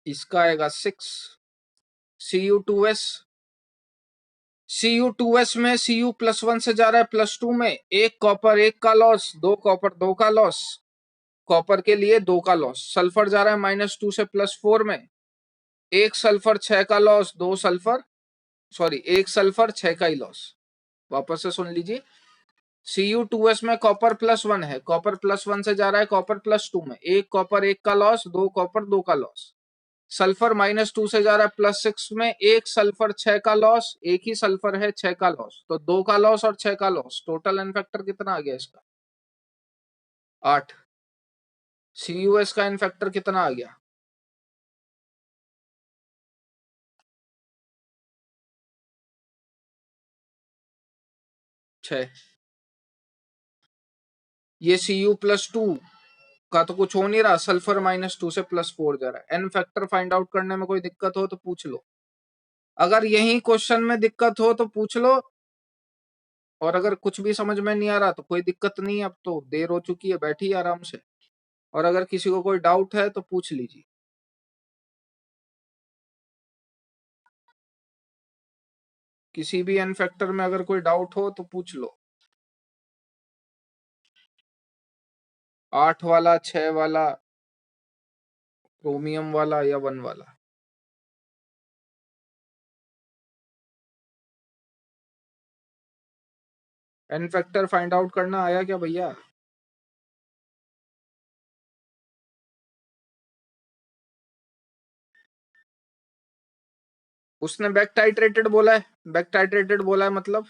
इसका आएगा 6। Cu2s, Cu2s में Cu+1 से जा रहा है +2 में, एक कॉपर 1 का लॉस, 2 कॉपर 2 का लॉस, कॉपर के लिए 2 का लॉस। सल्फर जा रहा है -2 से +4 में, एक सल्फर 6 का लॉस, 2 सल्फर, सॉरी एक सल्फर 6 का ही लॉस। वापस से सुन लीजिए, Cu2s में कॉपर +1 है, कॉपर +1 से जा रहा है कॉपर +2 में, एक कॉपर 1 का लॉस, 2 कॉपर 2 का लॉस। सल्फर -2 से जा रहा है +6 में, एक सल्फर 6 का लॉस, एक ही सल्फर है 6 का लॉस, तो 2 का लॉस और 6 का लॉस, टोटल एन फैक्टर कितना आ गया इसका, 8। Cus का एन फैक्टर कितना आ गया, 6। ये Cu+2 का तो कुछ हो नहीं रहा, सल्फर -2 से +4 जा रहा है। एन फैक्टर फाइंड आउट करने में कोई दिक्कत हो तो पूछ लो, अगर यही क्वेश्चन में दिक्कत हो तो पूछ लो, और अगर कुछ भी समझ में नहीं आ रहा तो कोई दिक्कत नहीं है, अब तो देर हो चुकी है, बैठिए आराम से, और अगर किसी को कोई डाउट है तो पूछ लीजिए। किसी भी एन फैक्टर में अगर कोई डाउट हो तो पूछ लो, 8 वाला, 6 वाला, क्रोमियम वाला या 1 वाला। एन फैक्टर फाइंड आउट करना आया क्या भैया, उसने बैक टाइट्रेटेड बोला है, बैक टाइट्रेटेड बोला है मतलब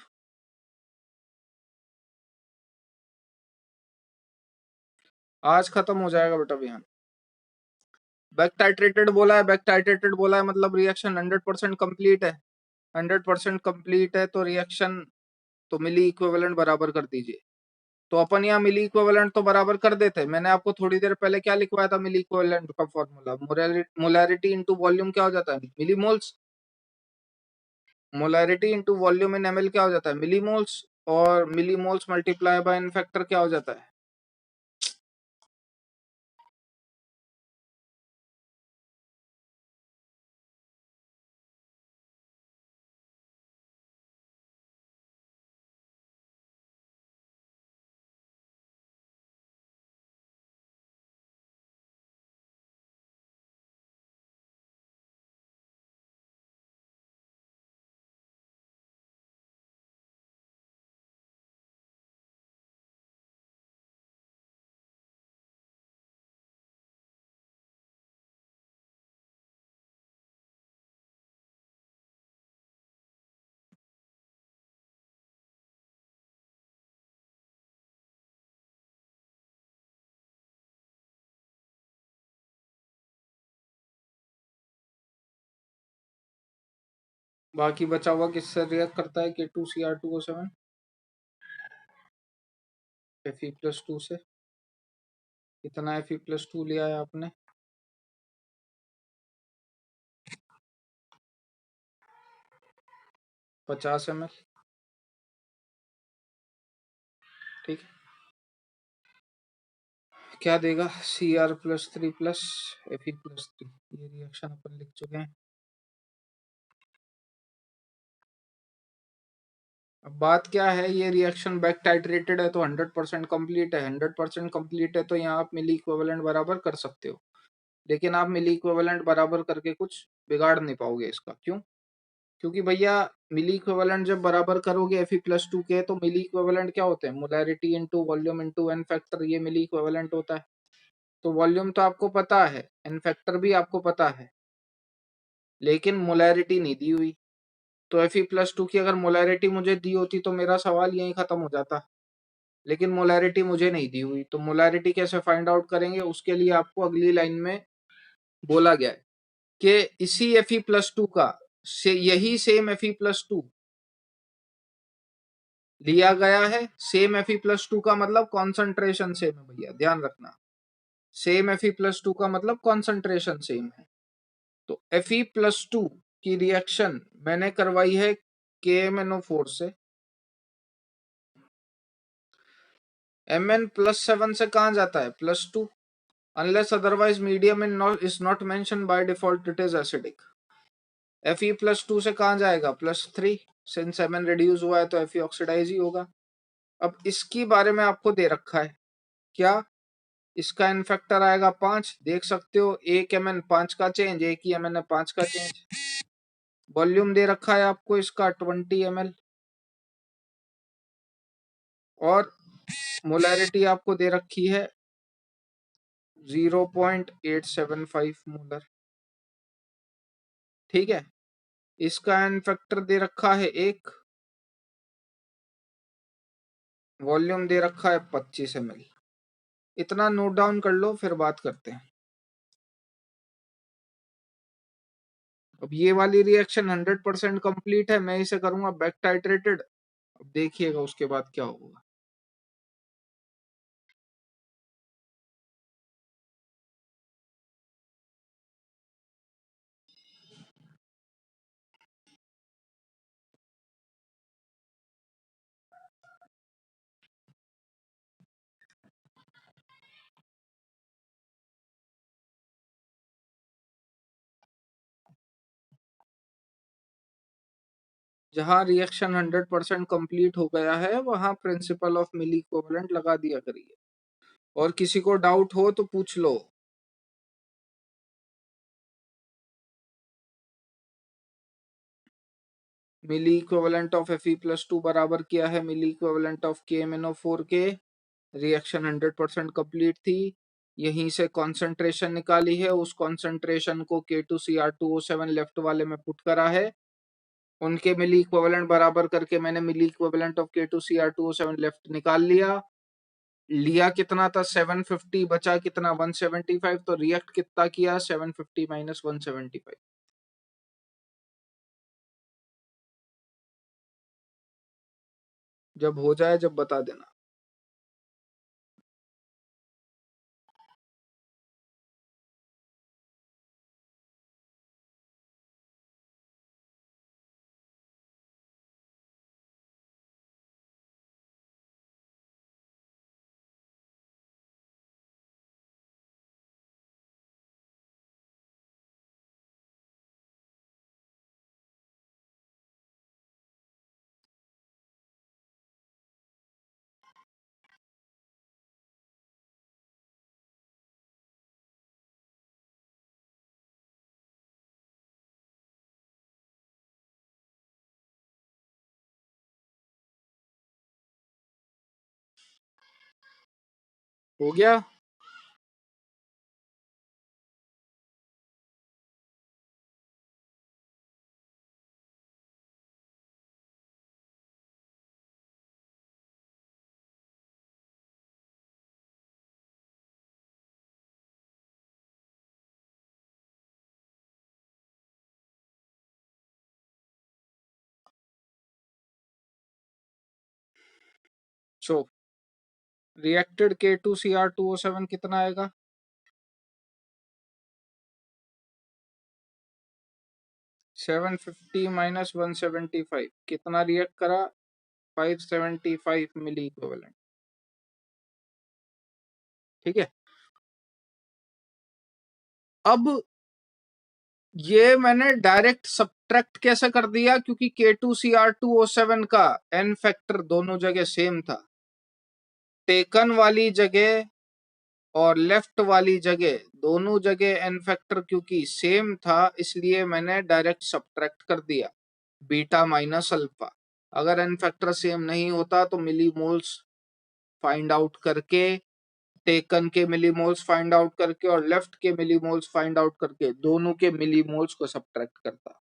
आज खत्म हो जाएगा बेटा अभियान। बैक टाइट्रेटेड बोला है, बैक टाइट्रेटेड बोला है मतलब रिएक्शन 100% कंप्लीट है, 100% कंप्लीट है तो रिएक्शन, तो मिली इक्विवेलेंट बराबर कर दीजिए। तो अपन यहाँ मिली इक्विवेलेंट तो बराबर कर देते, मैंने आपको थोड़ी देर पहले क्या लिखवाया था, मिली इक्विवेलेंट का फॉर्मूला, मोलैरिटी इनटू वॉल्यूम क्या हो जाता है, milli moles, molarity into volume in ml क्या हो जाता है, मिली मोल्स, और milli moles multiply by N factor क्या हो जाता है, बाकी बचा हुआ किससे रिएक्ट करता है, K2Cr2O7 Fe+2 से, कितना Fe+2 लिया है आपने, 50 ml, ठीक है। क्या देगा, Cr+3 प्लस Fe+3, ये रिएक्शन अपन लिख चुके हैं। अब बात क्या है, ये रिएक्शन बैक टाइट्रेटेड है तो 100% कंप्लीट है। 100% कंप्लीट है तो यहाँ आप मिली इक्विवेलेंट बराबर कर सकते हो, लेकिन आप मिली इक्विवेलेंट बराबर करके कुछ बिगाड़ नहीं पाओगे इसका। क्यों? क्योंकि भैया मिली इक्विवेलेंट जब बराबर करोगे Fe+2 के, तो मिली इक्विवेलेंट क्या होते हैं? Molarity into volume into n factor, ये मिली इक्विवेलेंट होता है। तो वॉल्यूम तो आपको पता है, एन फैक्टर भी आपको पता है, लेकिन मोलैरिटी नहीं दी हुई। तो Fe+2 की अगर मोलैरिटी मुझे दी होती तो मेरा सवाल यहीं खत्म हो जाता, लेकिन मोलैरिटी मुझे नहीं दी हुई। तो मोलैरिटी कैसे फाइंड आउट करेंगे, उसके लिए आपको अगली लाइन में बोला गया है कि इसी Fe+2 का से यही सेम Fe+2 लिया गया है। सेम Fe+2 का मतलब कॉन्सेंट्रेशन सेम है भैया, ध्यान रखना। सेम Fe+2 का मतलब कॉन्सेंट्रेशन सेम है। तो Fe+2 की रिएक्शन मैंने करवाई है KMnO4 से। Mn+7 से कहाँ जाता है? +2, unless otherwise medium is not mention by default it is acidic. Fe+2 से कहाँ जाएगा? +3, सिंस Mn रिड्यूस हुआ है तो Fe ऑक्सीडाइज ही होगा। अब इसकी बारे में आपको दे रखा है क्या? इसका एन फैक्टर आएगा 5, देख सकते हो, एक Mn 5 का चेंज, एक ही Mn है 5 का चेंज। वॉल्यूम दे रखा है आपको इसका 20 ml, और मोलैरिटी आपको दे रखी है 0.875 मोलर। ठीक है, इसका एन फैक्टर दे रखा है 1, वॉल्यूम दे रखा है 25 ml। इतना नोट डाउन कर लो, फिर बात करते हैं। अब ये वाली रिएक्शन 100% कंप्लीट है, मैं इसे करूंगा बैक टाइट्रेटेड। अब देखिएगा उसके बाद क्या होगा। जहां रिएक्शन 100% कंप्लीट हो गया है वहां प्रिंसिपल ऑफ मिली इक्विवेलेंट लगा दिया करिए, और किसी को डाउट हो तो पूछ लो। मिली इक्विवेलेंट ऑफ Fe+2 बराबर किया है मिली इक्विवेलेंट ऑफ KMnO4 के। रिएक्शन 100% कंप्लीट थी, यहीं से कॉन्सेंट्रेशन निकाली है, उस कॉन्सेंट्रेशन को K2Cr2O7 लेफ्ट वाले में पुट करा है, उनके मिली इक्विवेलेंट बराबर करके मैंने milli equivalent of K2Cr2O7 left निकाल लिया। लिया कितना था? 750, बचा कितना? 175। तो रिएक्ट कितना किया? 750 माइनस 175। जब हो जाए जब बता देना। हो गया? सो रिएक्टेड K2Cr2O7 कितना आएगा? 750 माइनस 175 कितना रिएक्ट करा? 575 मिली इक्विवेलेंट। ठीक है, अब ये मैंने डायरेक्ट सब सब्ट्रैक्ट कैसे कर दिया, क्योंकि K2Cr2O7 का n फैक्टर दोनों जगह सेम था, टेकन वाली जगह और लेफ्ट वाली जगह दोनों जगह n फैक्टर क्योंकि सेम था, इसलिए मैंने डायरेक्ट सब्ट्रैक्ट कर दिया बीटा माइनस अल्फा। अगर n फैक्टर सेम नहीं होता तो मिलीमोल्स फाइंड आउट करके, टेकन के मिलीमोल्स फाइंड आउट करके और लेफ्ट के मिलीमोल्स फाइंड आउट करके दोनों के मिलीमोल्स को सब्ट्रैक्ट करता।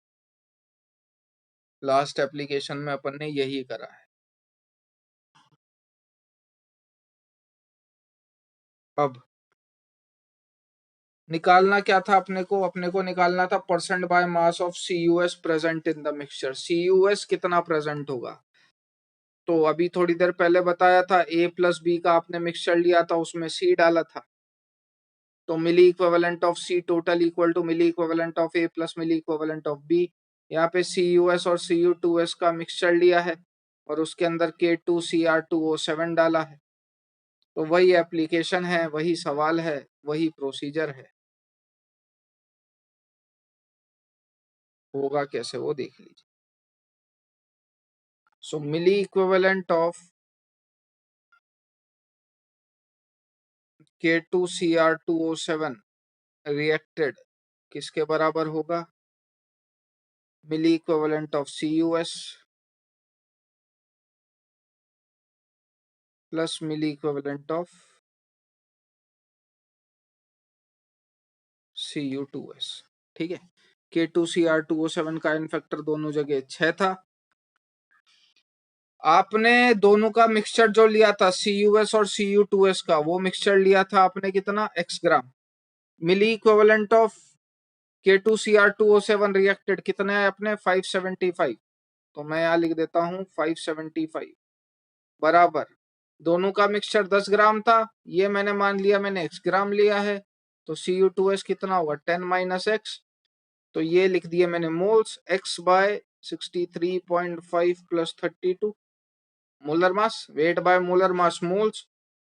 लास्ट एप्लीकेशन में अपन ने यही करा है। अब निकालना क्या था अपने को निकालना था percent by mass of CuS present in the mixture. CuS कितना प्रेजेंट होगा, तो अभी थोड़ी देर पहले बताया था A प्लस बी का आपने मिक्सचर लिया था, उसमें C डाला था, तो milli equivalent of C total equal to milli equivalent of A plus milli equivalent of B। यहाँ पे CuS और Cu2S का मिक्सचर लिया है और उसके अंदर K2Cr2O7 डाला है। तो वही एप्लीकेशन है, वही सवाल है, वही प्रोसीजर है। होगा कैसे वो देख लीजिए। So milli equivalent of K2Cr2O7 reacted किसके बराबर होगा, milli equivalent of CuS plus milli equivalent of Cu2S। ठीक है, K2Cr2O7 का एन फैक्टर दोनों जगह 6 था। आपने दोनों का मिक्सचर जो लिया था CuS और Cu2S का, वो मिक्सचर लिया था आपने कितना, x gram. Milli equivalent of K2Cr2O7 reacted कितने है अपने, 575। तो मैं यहाँ लिख देता हूँ 575 बराबर, दोनों का मिक्सचर 10 ग्राम था, ये मैंने मान लिया मैंने x ग्राम लिया है, तो Cu2S कितना होगा 10 माइनस एक्स, तो ये लिख दिए मैंने moles, x by 63.5 plus 32 molar mass, weight by molar mass moles,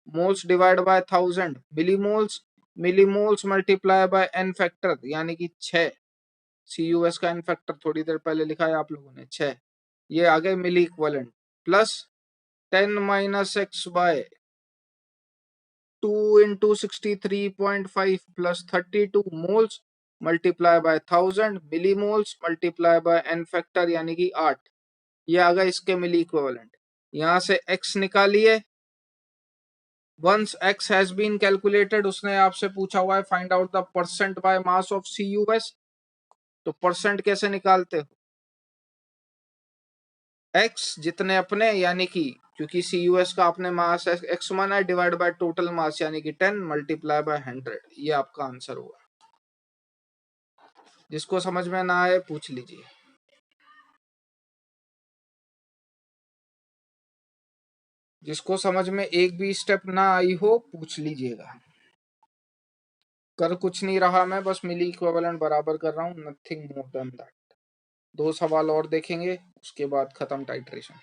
moles divide by 1000 millimoles, millimoles multiply by n factor यानी कि 6। CuS का n फैक्टर थोड़ी देर पहले लिखा है आप लोगों ने 6, ये आ गए milli equivalent, plus 10 minus X by 2 into 63.5 plus 32 moles multiply by 1000 millimoles multiply by n factor यानी कि 8, ये आ गए इसके मिली इक्विवेलेंट। यहां से x निकालिए, once x has been calculated, उसने आपसे पूछा हुआ है find out the percent by mass of CuS, तो परसेंट कैसे निकालते हो, x जितने अपने यानी कि क्योंकि CuS का आपने मास x माना है डिवाइड बाय टोटल मास यानी कि 10 मल्टीप्लाई बाय 100, ये आपका आंसर होगा। जिसको समझ में ना आए पूछ लीजिए, जिसको समझ में एक भी स्टेप ना आई हो पूछ लीजिएगा। कर कुछ नहीं रहा मैं, बस मिली इक्विवेलेंट बराबर कर रहा हूँ, नथिंग मोर देन दैट। 2 सवाल और देखेंगे उसके बाद खत्म टाइट्रेशन।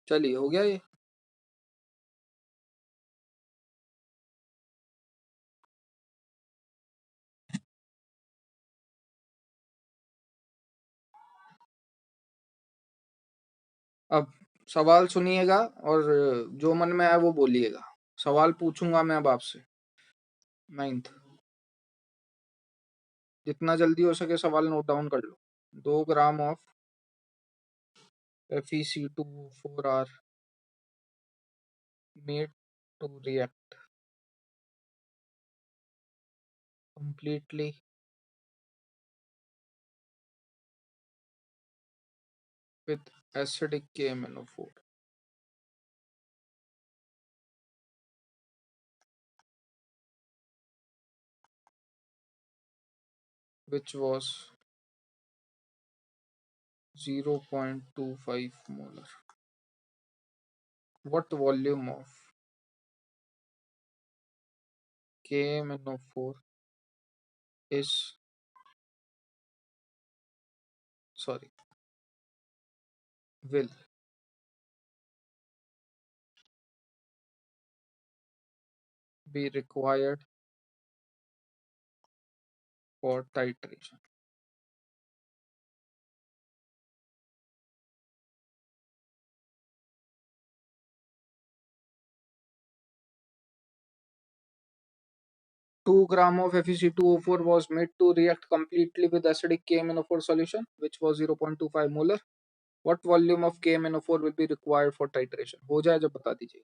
चलिए हो गया ये। अब सवाल सुनिएगा और जो मन में आए वो बोलिएगा। सवाल पूछूंगा मैं अब आपसे। 9th, जितना जल्दी हो सके सवाल नोट डाउन कर लो। 2 gram of FeC2O4 are made to react completely with acidic KMnO4, which was 0.25 molar. What volume of KMnO4 is, sorry, will be required for titration? Two gram of FeC2O4 was made to react completely with acidic KMnO4 solution, which was 0.25 molar. What volume of KMnO4 will be required for titration? हो जाए जब बता दीजिए।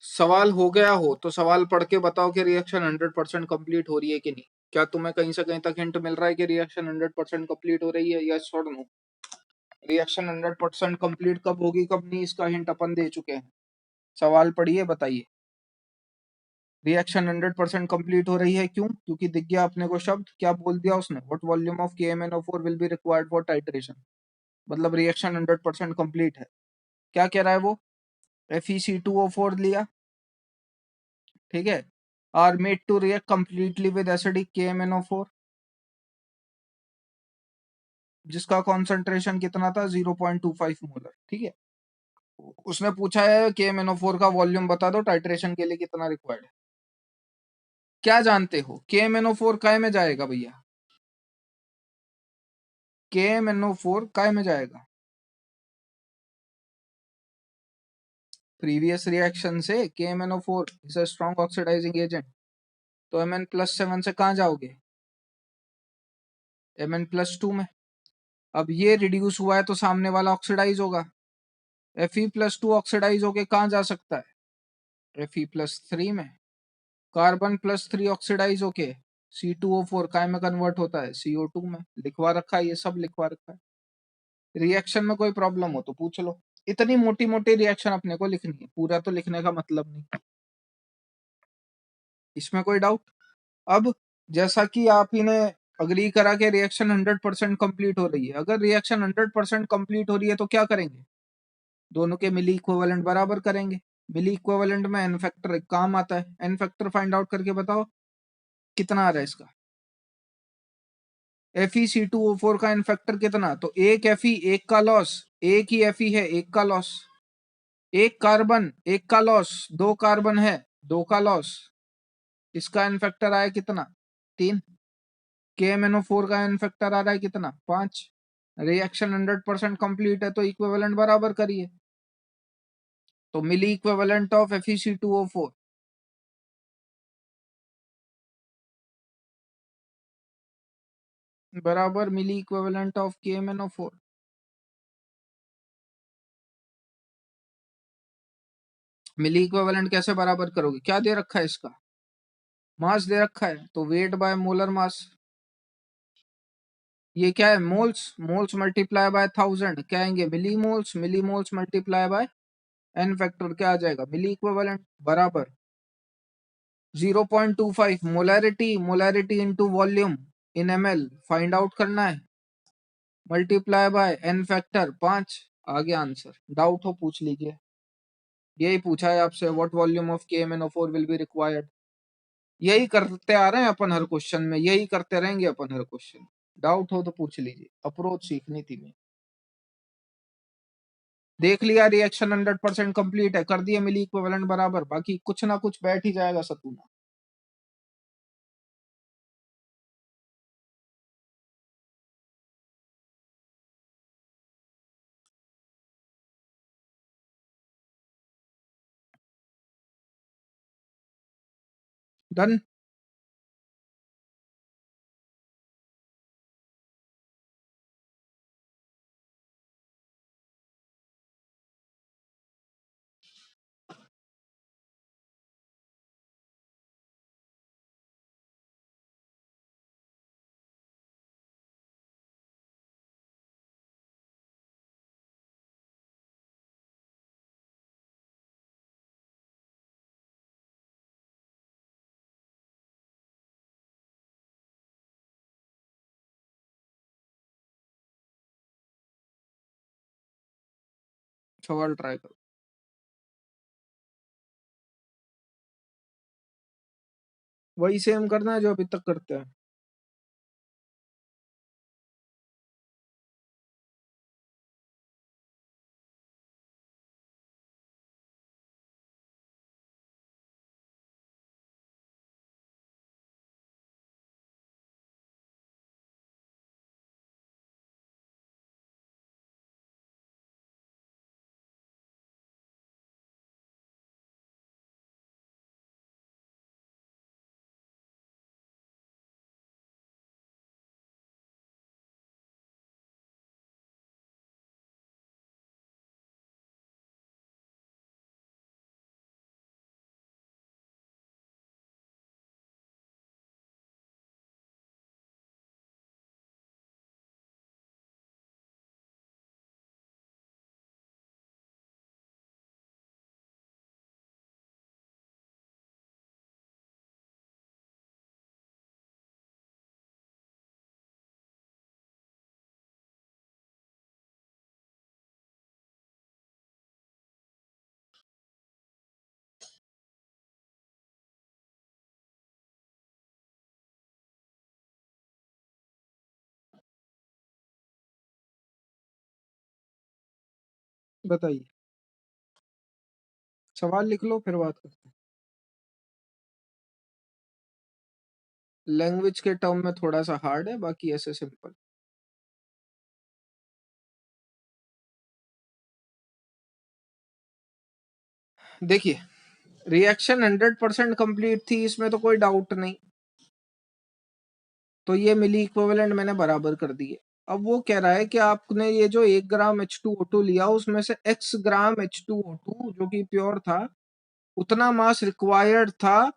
सवाल हो गया हो तो सवाल पढ़ के बताओ कि रिएक्शन 100% कंप्लीट हो रही है कि नहीं। क्या तुम्हें कहीं से कहीं तक हिंट मिल रहा है कि रिएक्शन 100% कंप्लीट हो रही है? यस और नो? रिएक्शन 100% कंप्लीट कब होगी कब नहीं, इसका हिंट अपन दे चुके हैं। सवाल पढ़िए, बताइए। रिएक्शन 100% कंप्लीट हो रही है, क्यों? क्योंकि दिख गया अपने को शब्द, क्या बोल दिया उसने? What volume of KMnO4 will be required for titration, मतलब रिएक्शन 100% कंप्लीट है। क्या कह रहा है वो? FeC2O4 लिया, ठीक है, are made to react completely with acidic KMnO4, जिसका कॉन्सेंट्रेशन कितना था? 0.25 मोलर, ठीक है। उसने पूछा है KMnO4 का वॉल्यूम बता दो, टाइट्रेशन के लिए कितना रिक्वायर्ड है। क्या जानते हो KMnO4 काय में जाएगा भैया? KMnO4 काय में जाएगा? प्रीवियस रिएक्शन से KMnO4 is a strong oxidizing agent, तो Mn+7 से कहाँ जाओगे? Mn+2 में। अब ये रिड्यूस हुआ है तो सामने वाला ऑक्सीडाइज होगा। Fe+2 ऑक्सीडाइज होके कहाँ जा सकता है? Fe+3 में। कार्बन+3 ऑक्सीडाइज होके C2O4 काय में कन्वर्ट होता है? CO2 में। लिखवा रखा है, ये सब लिखवा रखा है। रिएक्शन में कोई प्रॉब्लम हो तो पूछ लो। इतनी मोटी मोटी रिएक्शन अपने को लिखनी है, पूरा तो लिखने का मतलब नहीं, इसमें कोई डाउट? अब जैसा कि आप ही ने अग्री करा कि रिएक्शन 100% कंप्लीट हो रही है, अगर रिएक्शन 100% कंप्लीट हो रही है तो क्या करेंगे? दोनों के मिली इक्विवेलेंट बराबर करेंगे। मिली इक्विवेलेंट में एन फैक्टर एक काम आता है, एन फैक्टर फाइंड आउट करके बताओ कितना आ रहा है इसका। FeC2O4 का एन फैक्टर कितना? तो एक Fe एक का लॉस, एक ही Fe है एक का लॉस, एक कार्बन एक का लॉस, दो कार्बन है दो का लॉस, इसका एन फैक्टर आया कितना? 3। KMnO4 का एन फैक्टर आ रहा है कितना? 5। रिएक्शन 100% कंप्लीट है तो इक्विवेलेंट बराबर करिए। तो मिली इक्विवेलेंट ऑफ FeC2O4 बराबर milli equivalent of KMnO4। Milli equivalent कैसे बराबर करोगे? क्या दे रखा है इसका? मास दे रखा है, तो वेट बाय मोलर मास। ये क्या है? मोल्स, मोल्स मल्टीप्लाई बाय 1000 क्या आएंगे? Milli moles, milli moles multiply by N factor क्या आ जाएगा? मिली इक्विवेलेंट बराबर 0.25 molarity, molarity into volume in ml find out करना है, मल्टीप्लाई बाय एन फैक्टर 5। आगे आंसर, डाउट हो पूछ लीजिए। यही पूछा है आपसे, what volume of KMnO4 will be required. यही करते आ रहे हैं अपन हर क्वेश्चन में, यही करते रहेंगे अपन हर क्वेश्चन। डाउट हो तो पूछ लीजिए, अप्रोच सीखनी थी मैं। देख लिया रिएक्शन 100% कंप्लीट है, कर दिए मिली इक्विवेलेंट बराबर, बाकी कुछ ना कुछ बैठ ही जाएगा सतूना। डन। सवाल ट्राई करो, वही सेम करना है जो अभी तक करते हैं। बताइए, सवाल लिख लो फिर बात करते हैं। लैंग्वेज के टर्म में थोड़ा सा हार्ड है, बाकी ऐसे सिंपल। देखिए, रिएक्शन 100% कंप्लीट थी, इसमें तो कोई डाउट नहीं। तो ये मिली इक्विवेलेंट मैंने बराबर कर दिए। अब वो कह रहा है कि आपने ये जो 1 ग्राम H2O2 लिया, उसमें से x ग्राम H2O2 जो कि प्योर था, उतना मास रिक्वायर्ड था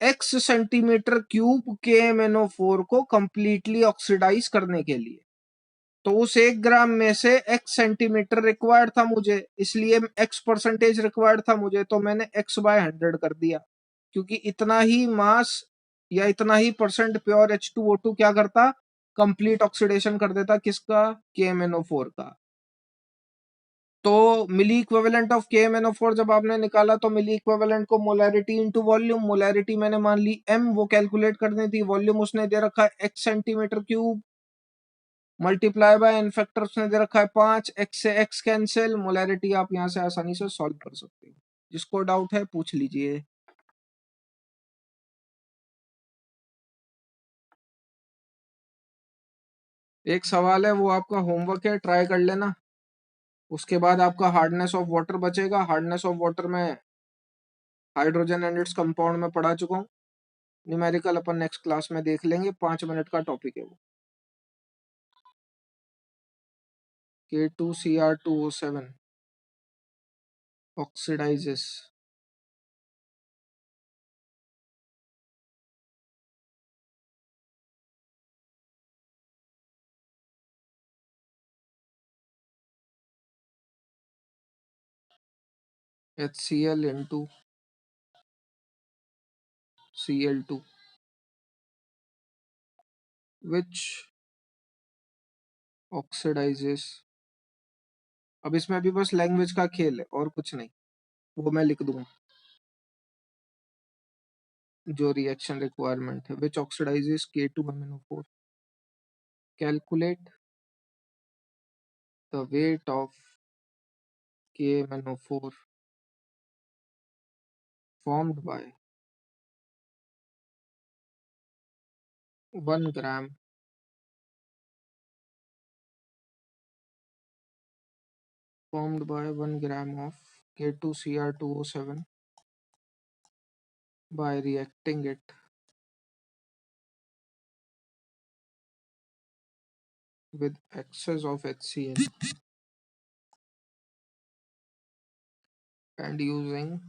x सेंटीमीटर क्यूब KMnO4 को कंप्लीटली ऑक्सीडाइज करने के लिए। तो उस 1 ग्राम में से x सेंटीमीटर रिक्वायर्ड था मुझे, इसलिए x परसेंटेज रिक्वायर्ड था मुझे, तो मैंने x/100 कर दिया, क्योंकि इतना ही मास या इतना ही परसेंट प्योर H2O2 क्या करता, कंप्लीट ऑक्सीडेशन कर देता, किसका, KMnO4 का। तो मिली इक्विवेलेंट ऑफ KMnO4 जब आपने निकाला, तो मिली इक्विवेलेंट को मोलैरिटी इनटू वॉल्यूम, मोलैरिटी मैंने मान ली m, वो कैलकुलेट करनी थी, वॉल्यूम उसने दे रखा है x centimetre cube, multiply by N factor उसने दे रखा है 5, x से x कैंसिल, मोलैरिटी आप यहां से आसानी से सॉल्व कर सकते हो। जिसको डाउट है पूछ लीजिए। एक सवाल है, वो आपका होमवर्क है, ट्राई कर लेना। उसके बाद आपका हार्डनेस ऑफ वाटर बचेगा। हार्डनेस ऑफ वाटर में हाइड्रोजन एंड इट्स कंपाउंड में पढ़ा चुका हूँ। न्यूमेरिकल अपन नेक्स्ट क्लास में देख लेंगे, 5 मिनट का टॉपिक है वो। K2Cr2O7 oxidises. HCl into Cl2 which oxidizes। अब इसमें भी बस लैंग्वेज का खेल है और कुछ नहीं, वो मैं लिख दूंगा। जो रिएक्शन रिक्वायरमेंट है, which oxidises K2MnO4। Calculate the weight of KMnO4 formed by 1 gram of K2Cr2O7 by reacting it with excess of HCl and using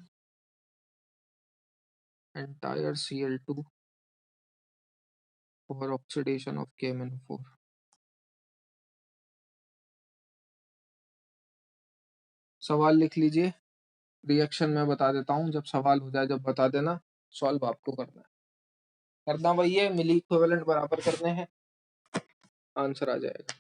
entire Cl2 for oxidation of KMnO4। सवाल लिख लीजिए, रिएक्शन मैं बता देता हूँ, जब सवाल हो जाए जब बता देना, सॉल्व आपको करना भाई, ये मिली इक्विवेलेंट बराबर करने हैं, आंसर आ जाएगा।